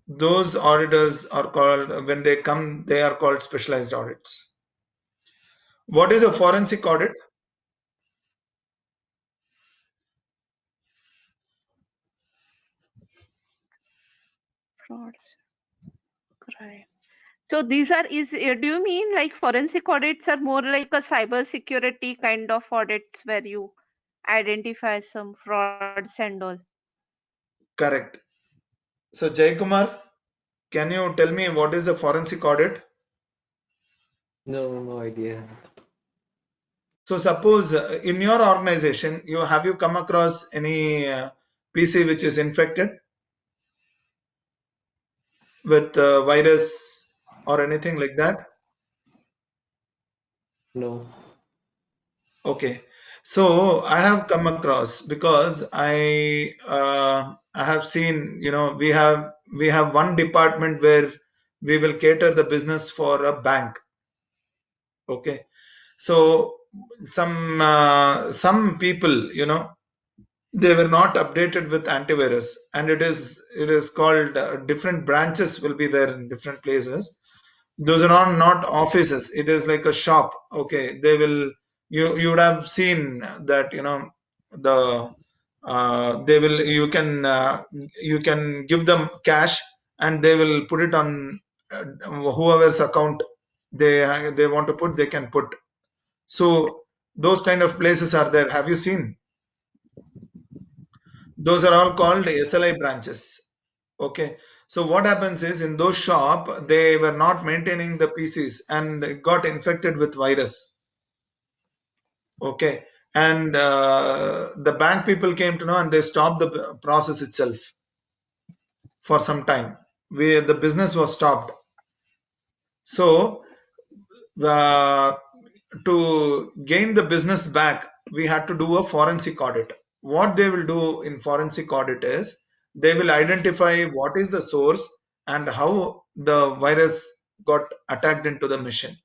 Speaker 2: Those auditors are called, when they come, they are called specialized audits. What is a forensic audit?
Speaker 4: Frauds, crime. So these are do you mean like forensic audits are more like a cyber security kind of audits where you identify some frauds and all?
Speaker 2: Correct. So Jaykumar, can you tell me what is a forensic audit?
Speaker 3: No, no idea.
Speaker 2: So suppose in your organization, you come across any PC which is infected with virus or anything like that?
Speaker 3: No.
Speaker 2: Okay, so I have come across, because I have seen, we have one department where we will cater the business for a bank. Okay, so some people, they were not updated with antivirus, and it is called, different branches will be there in different places. Those are not offices, it is like a shop. Okay, they will, you would have seen that, the they will, you can give them cash, and they will put it on whoever's account they want to put, they can put. So those kind of places are there. Have you seen? Those are all called SLI branches. Okay. So what happens is, in those shop, they were not maintaining the PCs and it got infected with virus. Okay. And the bank people came to know, and they stopped the process itself for some time. The business was stopped. So the to gain the business back, we had to do a forensic audit. What they will do in forensic audit is, they will identify what is the source and how the virus got attacked into the machine.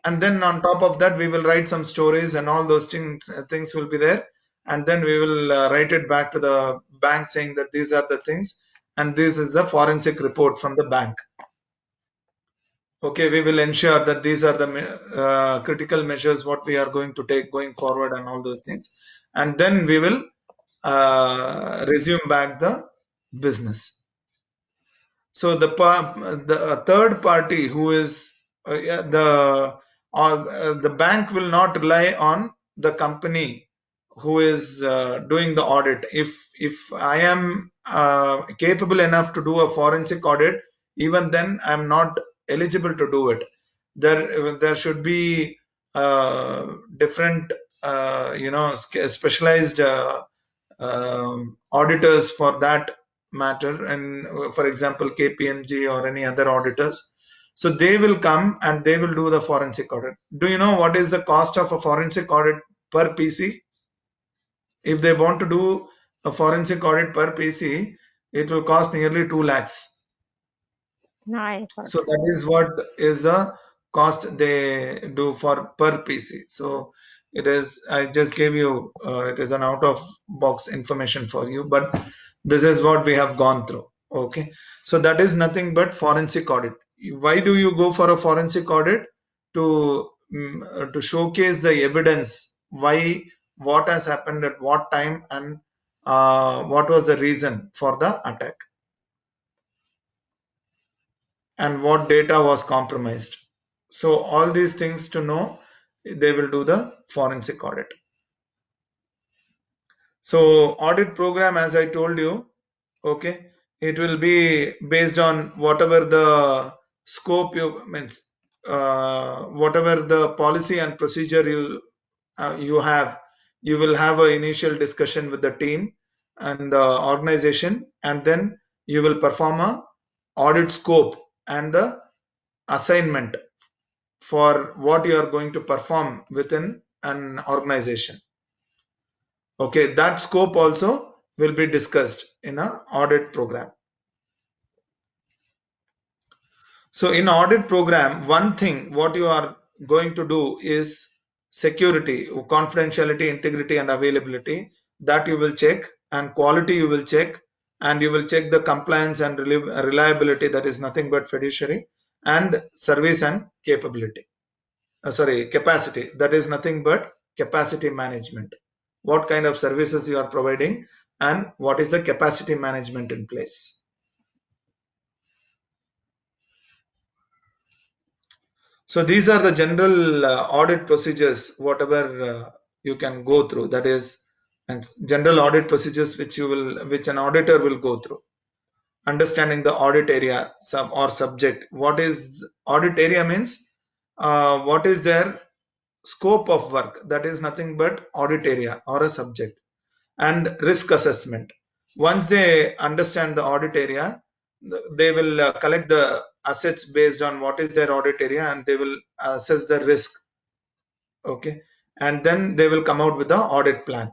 Speaker 2: And then on top of that, we will write some stories, and all those things will be there. And then we will write it back to the bank saying that these are the things, and this is the forensic report from the bank. Okay, we will ensure that these are the critical measures what we are going to take going forward, and all those things, and then we will resume back the business. So the third party who is yeah, the bank will not rely on the company who is doing the audit. If I am capable enough to do a forensic audit, even then I am not eligible to do it. There should be different specialized auditors for that matter, and for example KPMG or any other auditors. So they will come and they will do the forensic audit. Do you know what is the cost of a forensic audit per PC? If they want to do a forensic audit per PC, it will cost nearly 2 lakhs.
Speaker 4: No, I got
Speaker 2: So that is what is the cost they do for per PC. So it is, I just gave you, it is an out of box information for you, but this is what we have gone through. Okay. So that is nothing but forensic audit. Why do you go for a forensic audit? To showcase the evidence, why, what has happened at what time, and what was the reason for the attack, and what data was compromised. So all these things to know, they will do the forensic audit. So audit program, as I told you, okay, it will be based on whatever the scope you means, whatever the policy and procedure you have. You will have an initial discussion with the team and the organization, and then you will perform a audit scope and the assignment for what you are going to perform within an organization. Okay, that scope also will be discussed in an audit program. So in audit program, one thing what you are going to do is security, confidentiality, integrity, and availability, that you will check, and quality you will check, and you will check the compliance and reliability, that is nothing but fiduciary, and service and capability. Capacity, that is nothing but capacity management. What kind of services you are providing, and what is the capacity management in place. So these are the general audit procedures, whatever you can go through, that is, and general audit procedures which an auditor will go through. Understanding the audit area or subject. What is audit area means? What is their scope of work? That is nothing but audit area or a subject. And risk assessment. Once they understand the audit area, they will collect the assets based on what is their audit area, and they will assess the risk. Okay, and then they will come out with the audit plan.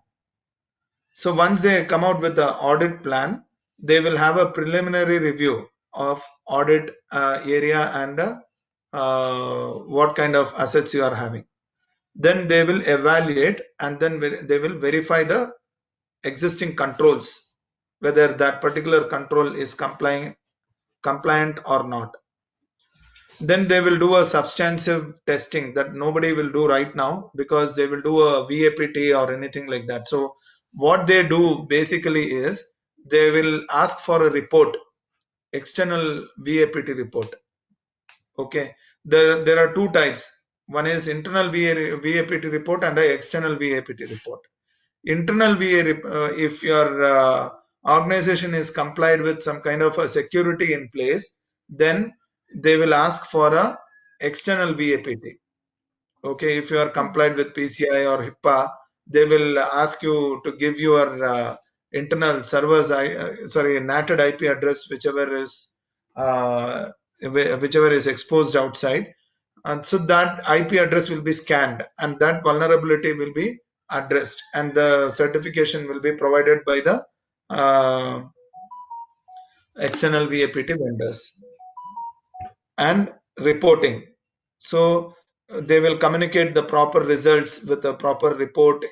Speaker 2: So once they come out with the audit plan, they will have a preliminary review of audit area and what kind of assets you are having. Then they will evaluate, and then they will verify the existing controls, whether that particular control is compliant or not. Then they will do a substantive testing that nobody will do right now, because they will do a VAPT or anything like that. So what they do basically is they will ask for a report, external VAPT report. Okay, there are two types. One is internal VAPT report and an external VAPT report. Internal VA, if your organization is complied with some kind of a security in place, then they will ask for a external VAPT. Okay, if you are complied with PCI or HIPAA, they will ask you to give your internal servers, NATed IP address, whichever is exposed outside, and so that IP address will be scanned, and that vulnerability will be addressed, and the certification will be provided by the external VAPT vendors. And reporting, so they will communicate the proper results with a proper report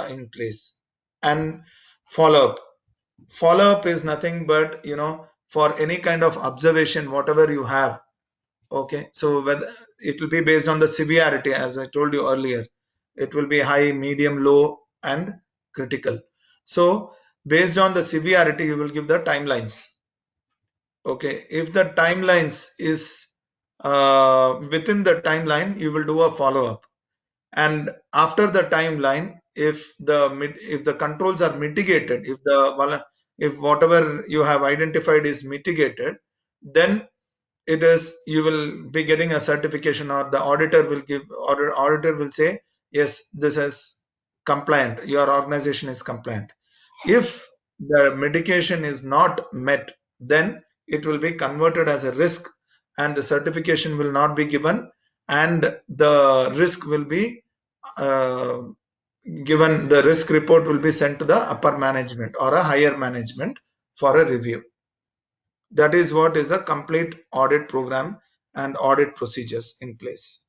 Speaker 2: in place. And follow up is nothing but, for any kind of observation whatever you have. Okay, so whether it will be based on the severity, as I told you earlier, it will be high, medium, low, and critical. So based on the severity, you will give the timelines. Okay, if the timelines is within the timeline, you will do a follow up, and after the timeline, if the controls are mitigated, if whatever you have identified is mitigated, then you will be getting a certification, or the auditor will say, yes, this is compliant, your organization is compliant. If the mitigation is not met, then it will be converted as a risk, and the certification will not be given, and the risk will be given, the risk report will be sent to the upper management or a higher management for a review. That is what is a complete audit program and audit procedures in place.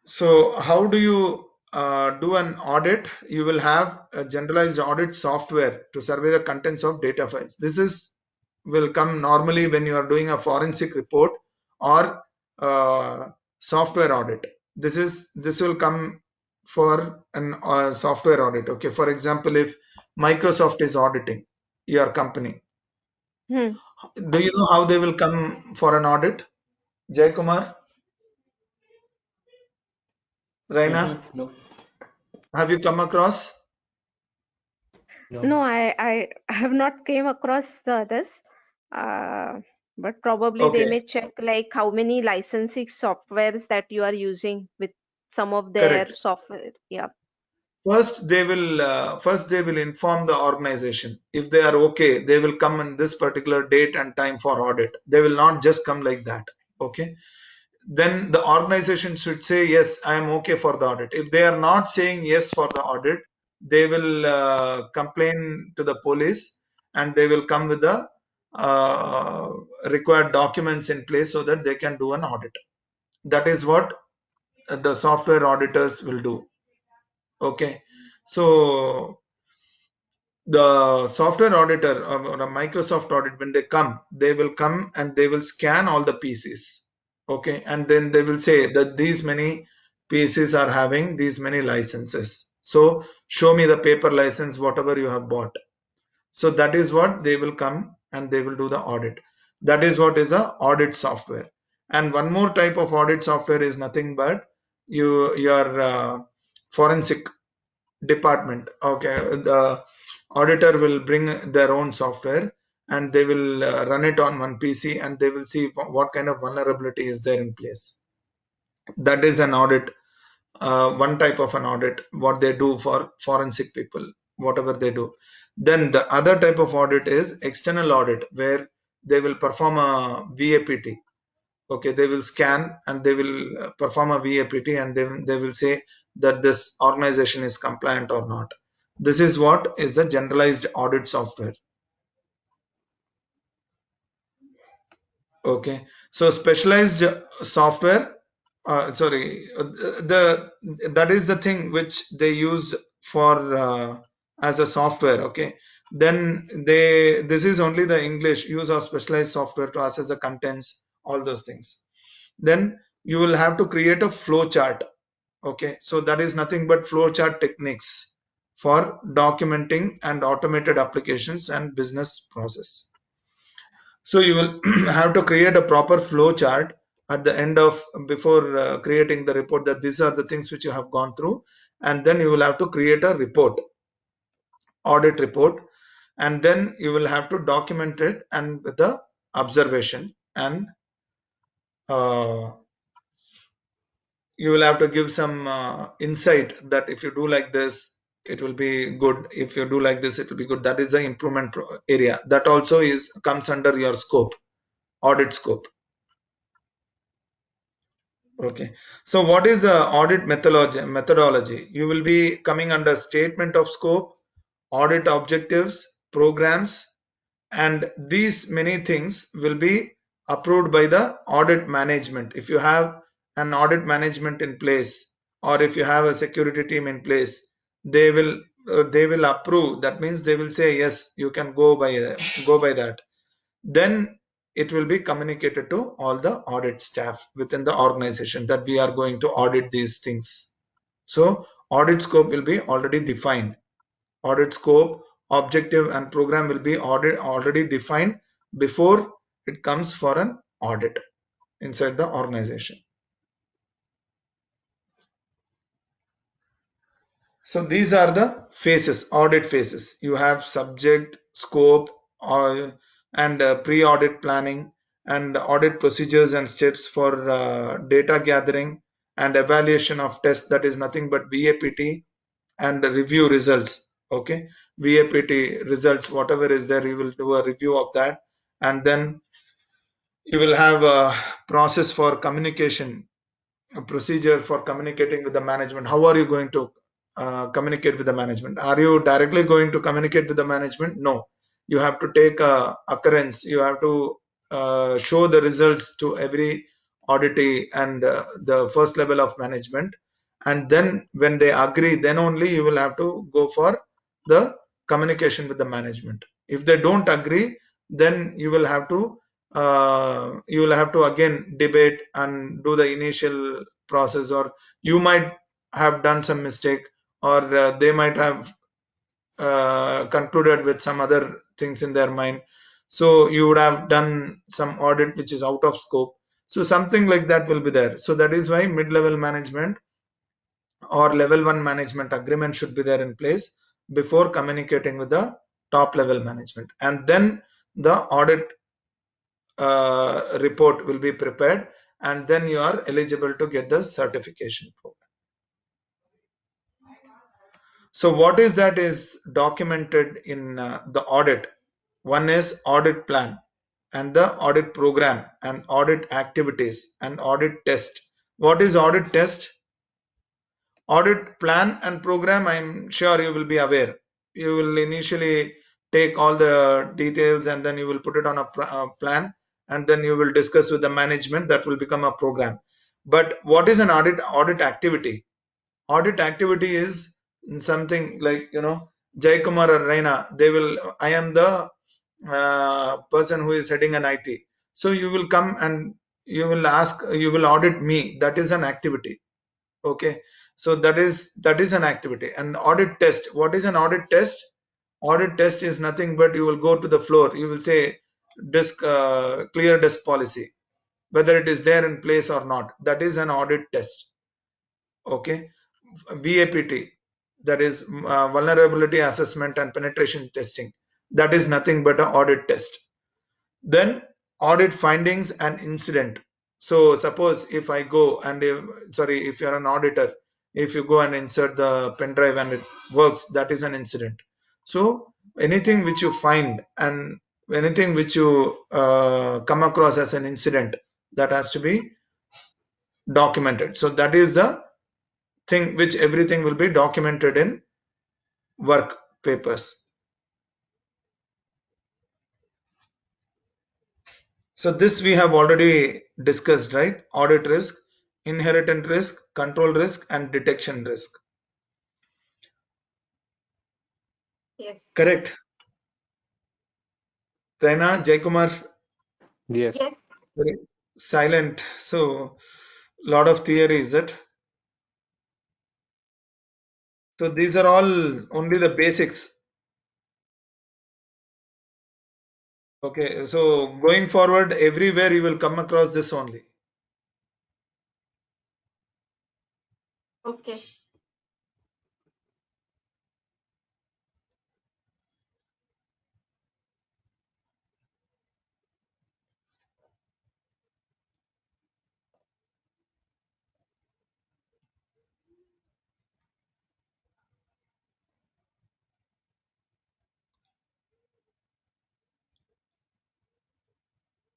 Speaker 2: So how do you do an audit? You will have a generalized audit software to survey the contents of data files. This will come normally when you are doing a forensic report or software audit. This will come for an software audit. Okay, for example, if Microsoft is auditing your company, do you know how they will come for an audit? Jay Kumar, Raina,
Speaker 5: No,
Speaker 2: have you come across?
Speaker 4: No,
Speaker 5: no.
Speaker 4: I have not came across this, uh, but probably they
Speaker 2: Okay,
Speaker 4: may check like how many licensing softwares that you are using with some of their
Speaker 2: correct.
Speaker 4: software. Yeah.
Speaker 2: First they will inform the organization. If they are okay, they will come in this particular date and time for audit. They will not just come like that. Okay, then the organization should say, yes, I am okay for the audit. If they are not saying yes for the audit, they will complain to the police, and they will come with the uh, required documents in place so that they can do an audit. That is what the software auditors will do. Okay, so the software auditor or a Microsoft audit, when they will come and they will scan all the PCs. Okay, and then they will say that these many PCs are having these many licenses. So show me the paper license, whatever you have bought. So that is what they will come and they will do the audit. That is what is a audit software. And one more type of audit software is nothing but your forensic department. Okay, the auditor will bring their own software, and they will run it on one PC, and they will see what kind of vulnerability is there in place. That is an audit one type of an audit, what they do for forensic people, whatever they do. Then the other type of audit is external audit, where they will perform a VAPT. Okay, they will scan and they will perform a VAPT, and then they will say that this organization is compliant or not. This is what is the generalized audit software. Okay, so specialized software, the that is the thing which they use for as a software. Okay, then this is only the English use of specialized software to assess the contents, all those things. Then you will have to create a flow chart. Okay, so that is nothing but flow chart techniques for documenting and automated applications and business process. So you will have to create a proper flow chart at the end of, before creating the report, that these are the things which you have gone through, and then you will have to create a report, audit report, and then you will have to document it and with the observation, and uh, you will have to give some insight that if you do like this, it will be good. If you do like this, it will be good. That is the improvement area. That also comes under your scope, audit scope. Okay, so what is the audit methodology? You will be coming under statement of scope, audit objectives, programs, and these many things will be approved by the audit management. If you have an audit management in place, or if you have a security team in place, they will approve. That means they will say yes, you can go by that. Then it will be communicated to all the audit staff within the organization that we are going to audit these things. So audit scope will be already defined. Audit scope, objective, and program will be already defined before it comes for an audit inside the organization. So these are the phases, audit phases. You have subject, scope, and pre-audit planning, and audit procedures and steps for data gathering and evaluation of tests. That is nothing but VAPT, and review results. Okay, VAPT results, whatever is there, you will do a review of that, and then you will have a process for communication, a procedure for communicating with the management. How are you going to communicate with the management? Are you directly going to communicate with the management? No, you have to take a occurrence. You have to show the results to every auditee and the first level of management, and then when they agree, then only you will have to go for the communication with the management. If they don't agree, then you will have to again debate and do the initial process, or you might have done some mistake, or they might have concluded with some other things in their mind, so you would have done some audit which is out of scope. So something like that will be there. So that is why mid-level management or level 1 management agreement should be there in place before communicating with the top level management, and then the audit report will be prepared, and then you are eligible to get the certification program. So what is that is documented in the audit? One is audit plan, and the audit program, and audit activities, and audit test. What is audit test? Audit plan and program, I'm sure you will be aware. You will initially take all the details, and then you will put it on a plan, and then you will discuss with the management. That will become a program. But what is an audit activity? Audit activity is something like, Jay Kumar or Raina, I am the person who is heading an IT. So you will come and you will audit me. That is an activity. Okay, so that is an activity. And audit test, what is an audit test? Audit test is nothing but you will go to the floor, you will say clear desk policy, whether it is there in place or not. That is an audit test. Okay, VAPT, that is vulnerability assessment and penetration testing. That is nothing but an audit test. Then audit findings and incident. So suppose if I go and if you're an auditor, if you go and insert the pen drive and it works, that is an incident. So anything which you find and anything which you come across as an incident, that has to be documented. So that is the thing which everything will be documented in work papers. So this we have already discussed, right? Audit risk, inherent risk, control risk, and detection risk.
Speaker 4: Yes.
Speaker 2: Correct. Raina, Jaykumar,
Speaker 3: Yes.
Speaker 4: Yes.
Speaker 2: very silent. So lot of theory, is it? So these are all only the basics. Okay. So going forward, everywhere you will come across this only.
Speaker 4: Okay.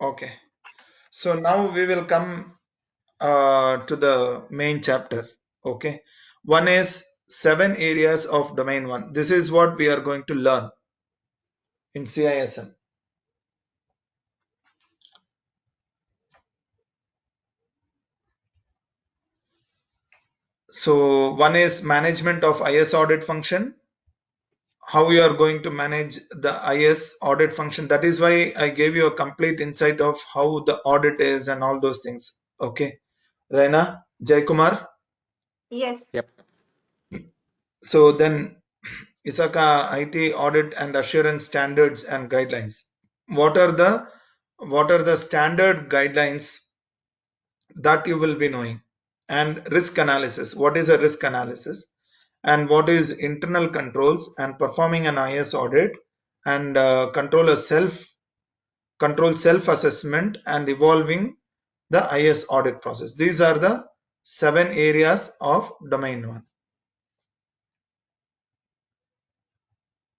Speaker 2: Okay. So now we will come to the main chapter. Okay. One is 7 areas of domain 1. This is what we are going to learn in CISM. So one is management of IS audit function, how you are going to manage the IS audit function. That is why I gave you a complete insight of how the audit is and all those things. Okay. Raina, Jaykumar.
Speaker 4: Yes.
Speaker 3: Yep.
Speaker 2: So then ISACA IT audit and assurance standards and guidelines. What are the standard guidelines that you will be knowing? And risk analysis. What is a risk analysis? And what is internal controls and performing an IS audit and control self assessment and evolving the IS audit process. These are the 7 areas of domain 1.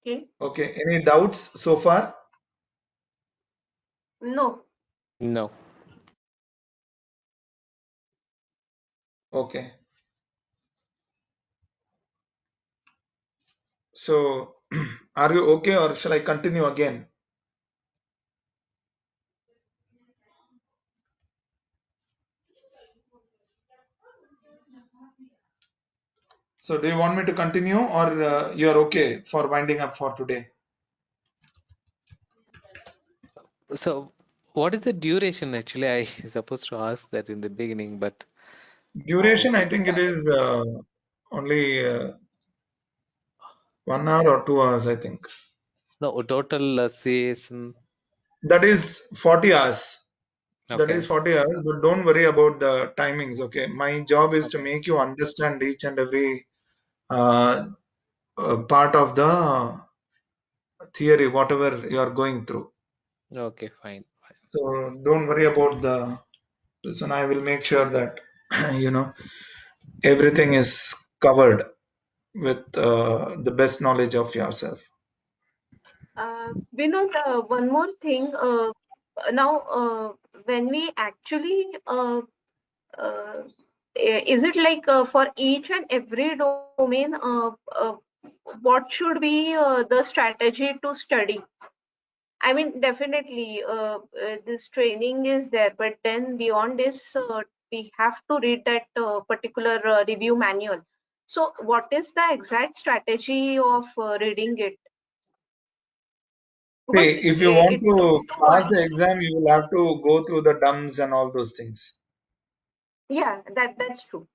Speaker 4: Okay.
Speaker 2: Okay, any doubts so far?
Speaker 4: No.
Speaker 3: No.
Speaker 2: Okay, so are you okay or shall I continue again? So do you want me to continue or you are okay for winding up for today?
Speaker 3: So, what is the duration actually? I supposed to ask that in the beginning, but
Speaker 2: Duration,
Speaker 3: is
Speaker 2: I
Speaker 3: it
Speaker 2: think it is only 1 hour or 2 hours, I think.
Speaker 3: no total CISM?
Speaker 2: That is 40 hours. That
Speaker 3: Okay.
Speaker 2: is 40 hours, but don't worry about the timings. Okay, my job is to
Speaker 3: Okay.
Speaker 2: make you understand each and every uh, part of the theory, whatever you are going through.
Speaker 3: Okay. Fine.
Speaker 2: So don't worry about the this one. I will make sure that you know everything is covered with the best knowledge of yourself.
Speaker 4: Vinod, one more thing. Now, when we actually uh, is it like for each and every domain, what should be the strategy to study? I mean, definitely, this training is there, but then beyond this, we have to read that particular review manual. So, what is the exact strategy of reading it?
Speaker 2: See,
Speaker 4: Because
Speaker 2: if you want
Speaker 4: it looks
Speaker 2: to
Speaker 4: too
Speaker 2: pass
Speaker 4: hard.
Speaker 2: the exam, you will have to go through the DUMS and all those things.
Speaker 4: Yeah, that's true.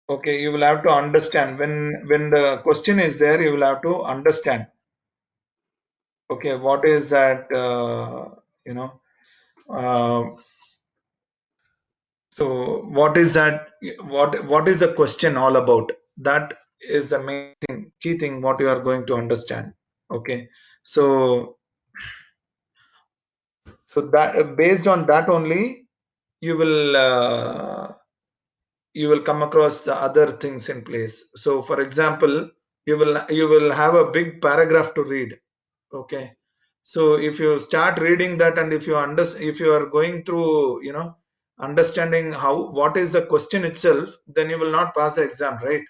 Speaker 2: Okay, you will have to understand when the question is there, you will have to understand. Okay, what is that? You know, uh, so what is that? What is the question all about? That is the main thing, key thing. What you are going to understand. Okay, so so that, based on that only, you will. Uh, you will have to understand. Okay, what is that? What is the question all about? That is the main key thing what you are going to understand. Okay, so so that, based on that only, you will. Uh, you will have to understand you will come across the other things in place. So for example, you will have a big paragraph to read. Okay, so if you start reading that, and if you are going through, understanding what is the question itself, then you will not pass the exam, right?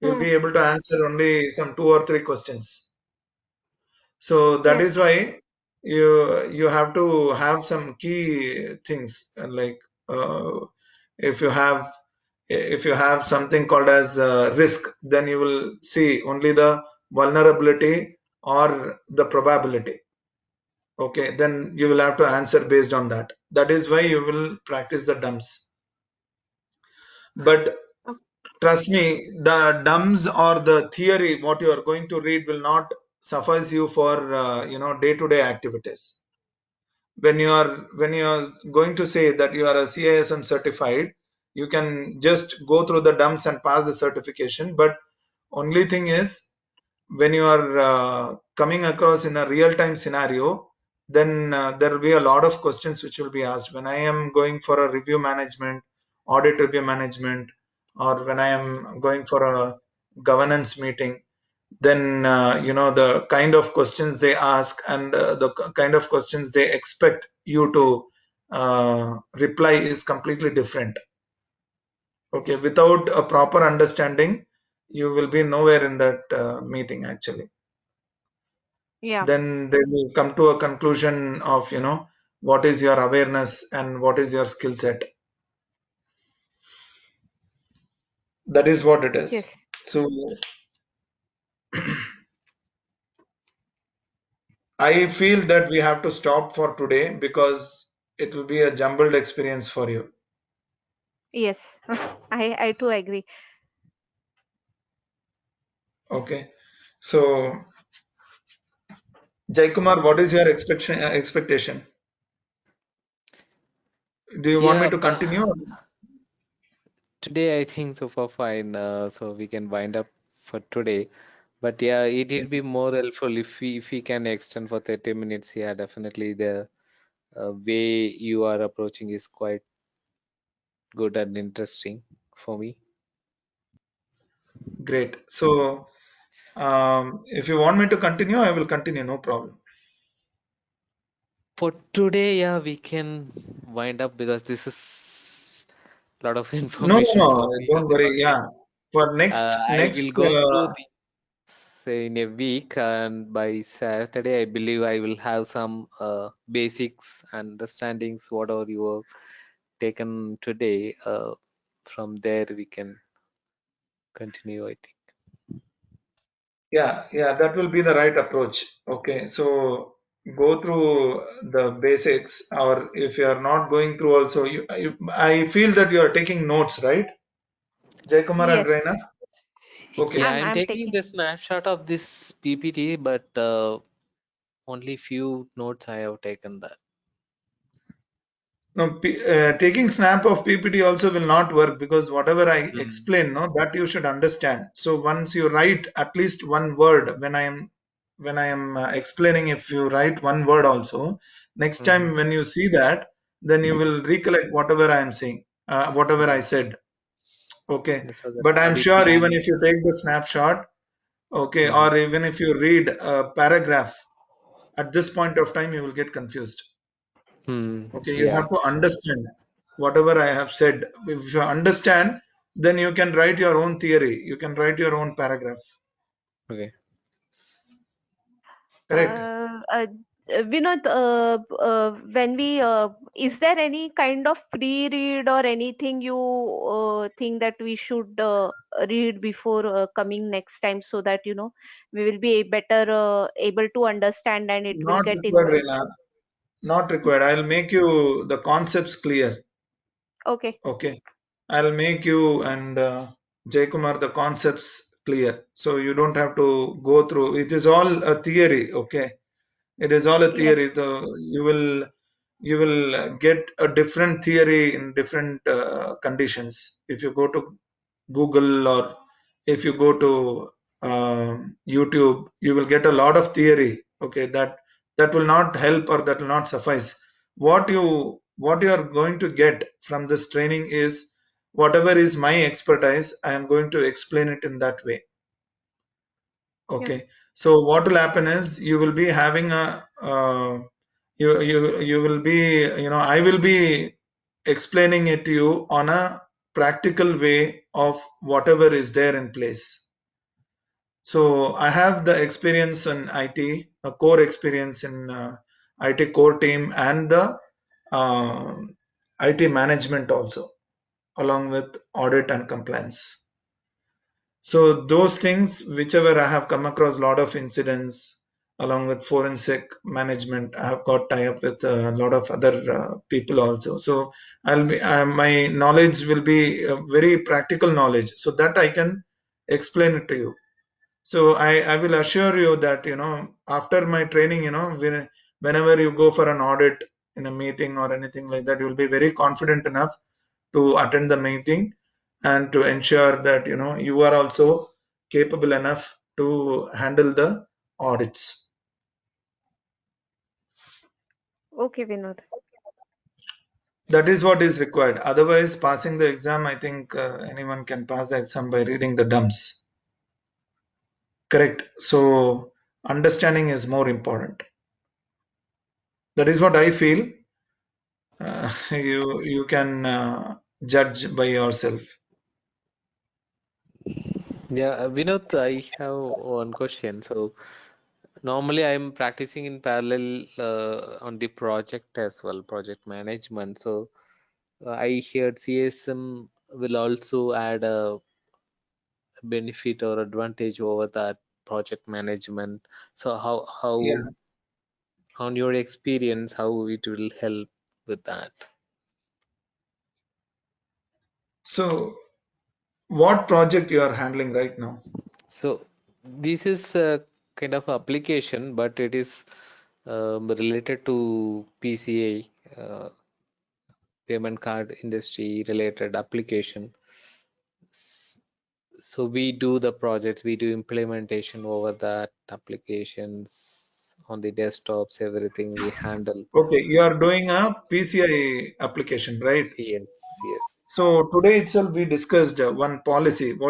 Speaker 2: You'll
Speaker 4: Hmm.
Speaker 2: be able to answer only some 2 or 3 questions. So that
Speaker 4: Yes.
Speaker 2: is why you have to have some key things, like uh, if you have something called as risk, then you will see only the vulnerability or the probability. Okay, then you will have to answer based on that. That is why you will practice the dumps. But trust me, the dumps or the theory what you are going to read will not suffice you for day-to-day activities. When you are going to say that you are a CISM certified, you can just go through the dumps and pass the certification. But only thing is, when you are coming across in a real-time scenario, then there will be a lot of questions which will be asked. When I am going for a review management, audit review management, or when I am going for a governance meeting, then the kind of questions they ask, and the kind of questions they expect you to reply is completely different. Okay, without a proper understanding, you will be nowhere in that meeting actually.
Speaker 4: Yeah.
Speaker 2: Then they will come to a conclusion of what is your awareness and what is your skill set. That is what it is.
Speaker 4: Yes.
Speaker 2: So I feel that we have to stop for today, because it will be a jumbled experience for you.
Speaker 4: Yes. I too agree.
Speaker 2: Okay, so Jaikumar, what is your expectation? Do you want me
Speaker 3: Yeah,
Speaker 2: to continue?
Speaker 3: today I think so far fine. So we can wind up for today. But yeah, it will be more helpful if we can extend for 30 minutes. Yeah, definitely the way you are approaching is quite good and interesting for me.
Speaker 2: Great. So if you want me to continue, I will continue, no problem.
Speaker 3: For today, yeah, we can wind up because this is a lot of
Speaker 2: No, no,
Speaker 3: information for
Speaker 2: no,
Speaker 3: me
Speaker 2: don't worry.
Speaker 3: because
Speaker 2: Yeah, for next
Speaker 3: I
Speaker 2: next
Speaker 3: will go through this in a week, and by Saturday, I believe I will have some basics, understandings, whatever you have taken today. From there, we can continue, I think.
Speaker 2: yeah, that will be the right approach. Okay, so go through the basics, or if you are not going through also, I feel that you are taking notes, right, Jaikumar and
Speaker 4: Yes.
Speaker 2: Raina? Okay.
Speaker 3: Yeah,
Speaker 4: I'm
Speaker 3: I'm
Speaker 4: I'm
Speaker 3: taking
Speaker 4: taking.
Speaker 3: the snapshot of this PPT, but only few notes I have taken that.
Speaker 2: No, taking snap of PPT also will not work, because whatever I
Speaker 3: Mm.
Speaker 2: explain, no, that you should understand. So once you write at least one word, when I am explaining, if you write one word also, next
Speaker 3: Mm-hmm.
Speaker 2: time when you see that, then you will recollect whatever I am saying, whatever I
Speaker 3: Mm.
Speaker 2: said. Okay,
Speaker 3: So that
Speaker 2: but I'm
Speaker 3: audit
Speaker 2: sure even
Speaker 3: plan.
Speaker 2: if you take the snapshot, okay,
Speaker 3: Mm-hmm.
Speaker 2: or even if you read a paragraph, at this point of time you will get confused.
Speaker 3: Hmm.
Speaker 2: Okay, you
Speaker 3: Yeah.
Speaker 2: have to understand whatever I have said. If you understand, then you can write your own theory. You can write your own paragraph.
Speaker 3: Okay.
Speaker 2: Correct?
Speaker 4: Vinod, when we is there any kind of pre-read or anything you think that we should read before coming next time, so that we will be better able to understand and it will
Speaker 2: Not
Speaker 4: get
Speaker 2: required,
Speaker 4: in.
Speaker 2: Reena. Not required. I'll make you the concepts clear.
Speaker 4: Okay.
Speaker 2: Okay. I'll make you and Jaykumar the concepts clear. So you don't have to go through. It is all a theory. Okay. It is all a
Speaker 4: Yes.
Speaker 2: theory. So you will get a different theory in different conditions. If you go to Google, or if you go to YouTube, you will get a lot of theory. Okay, that will not help, or that will not suffice. What you are going to get from this training is whatever is my expertise, I am going to explain it in that way.
Speaker 4: Yeah.
Speaker 2: Okay. So what will happen is you will be having a you will be, I will be explaining it to you on a practical way of whatever is there in place. So I have the experience in IT, a core experience in IT core team and the uh, IT management also, along with audit and compliance. So those things, whichever I have come across a lot of incidents along with forensic management, I have got tie up with a lot of other people also. So my knowledge will be very practical knowledge, so that I can explain it to you. So I will assure you that, after my training, whenever you go for an audit in a meeting or anything like that, you will be very confident enough to attend the meeting and to ensure that, you are also capable enough to handle the audits.
Speaker 4: Okay, Vinod.
Speaker 2: That is what is required. Otherwise, passing the exam, I think anyone can pass the exam by reading the dumps. Correct. So understanding is more important. That is what I feel. You can judge by yourself.
Speaker 3: Yeah, Vinod, I have one question. So normally I'm practicing in parallel on the project as well, project management. So I heard CSM will also add a benefit or advantage over that project management. So how
Speaker 2: Yeah.
Speaker 3: on your experience, how it will help with that?
Speaker 2: So what project you are handling right now?
Speaker 3: So this is a kind of application, but it is related to PCA, payment card industry related application. S- So we do the projects, we do implementation over that applications on the desktops, everything we handle.
Speaker 2: Okay, you are doing a PCI application, right?
Speaker 3: Yes, yes.
Speaker 2: So today itself we discussed one policy. What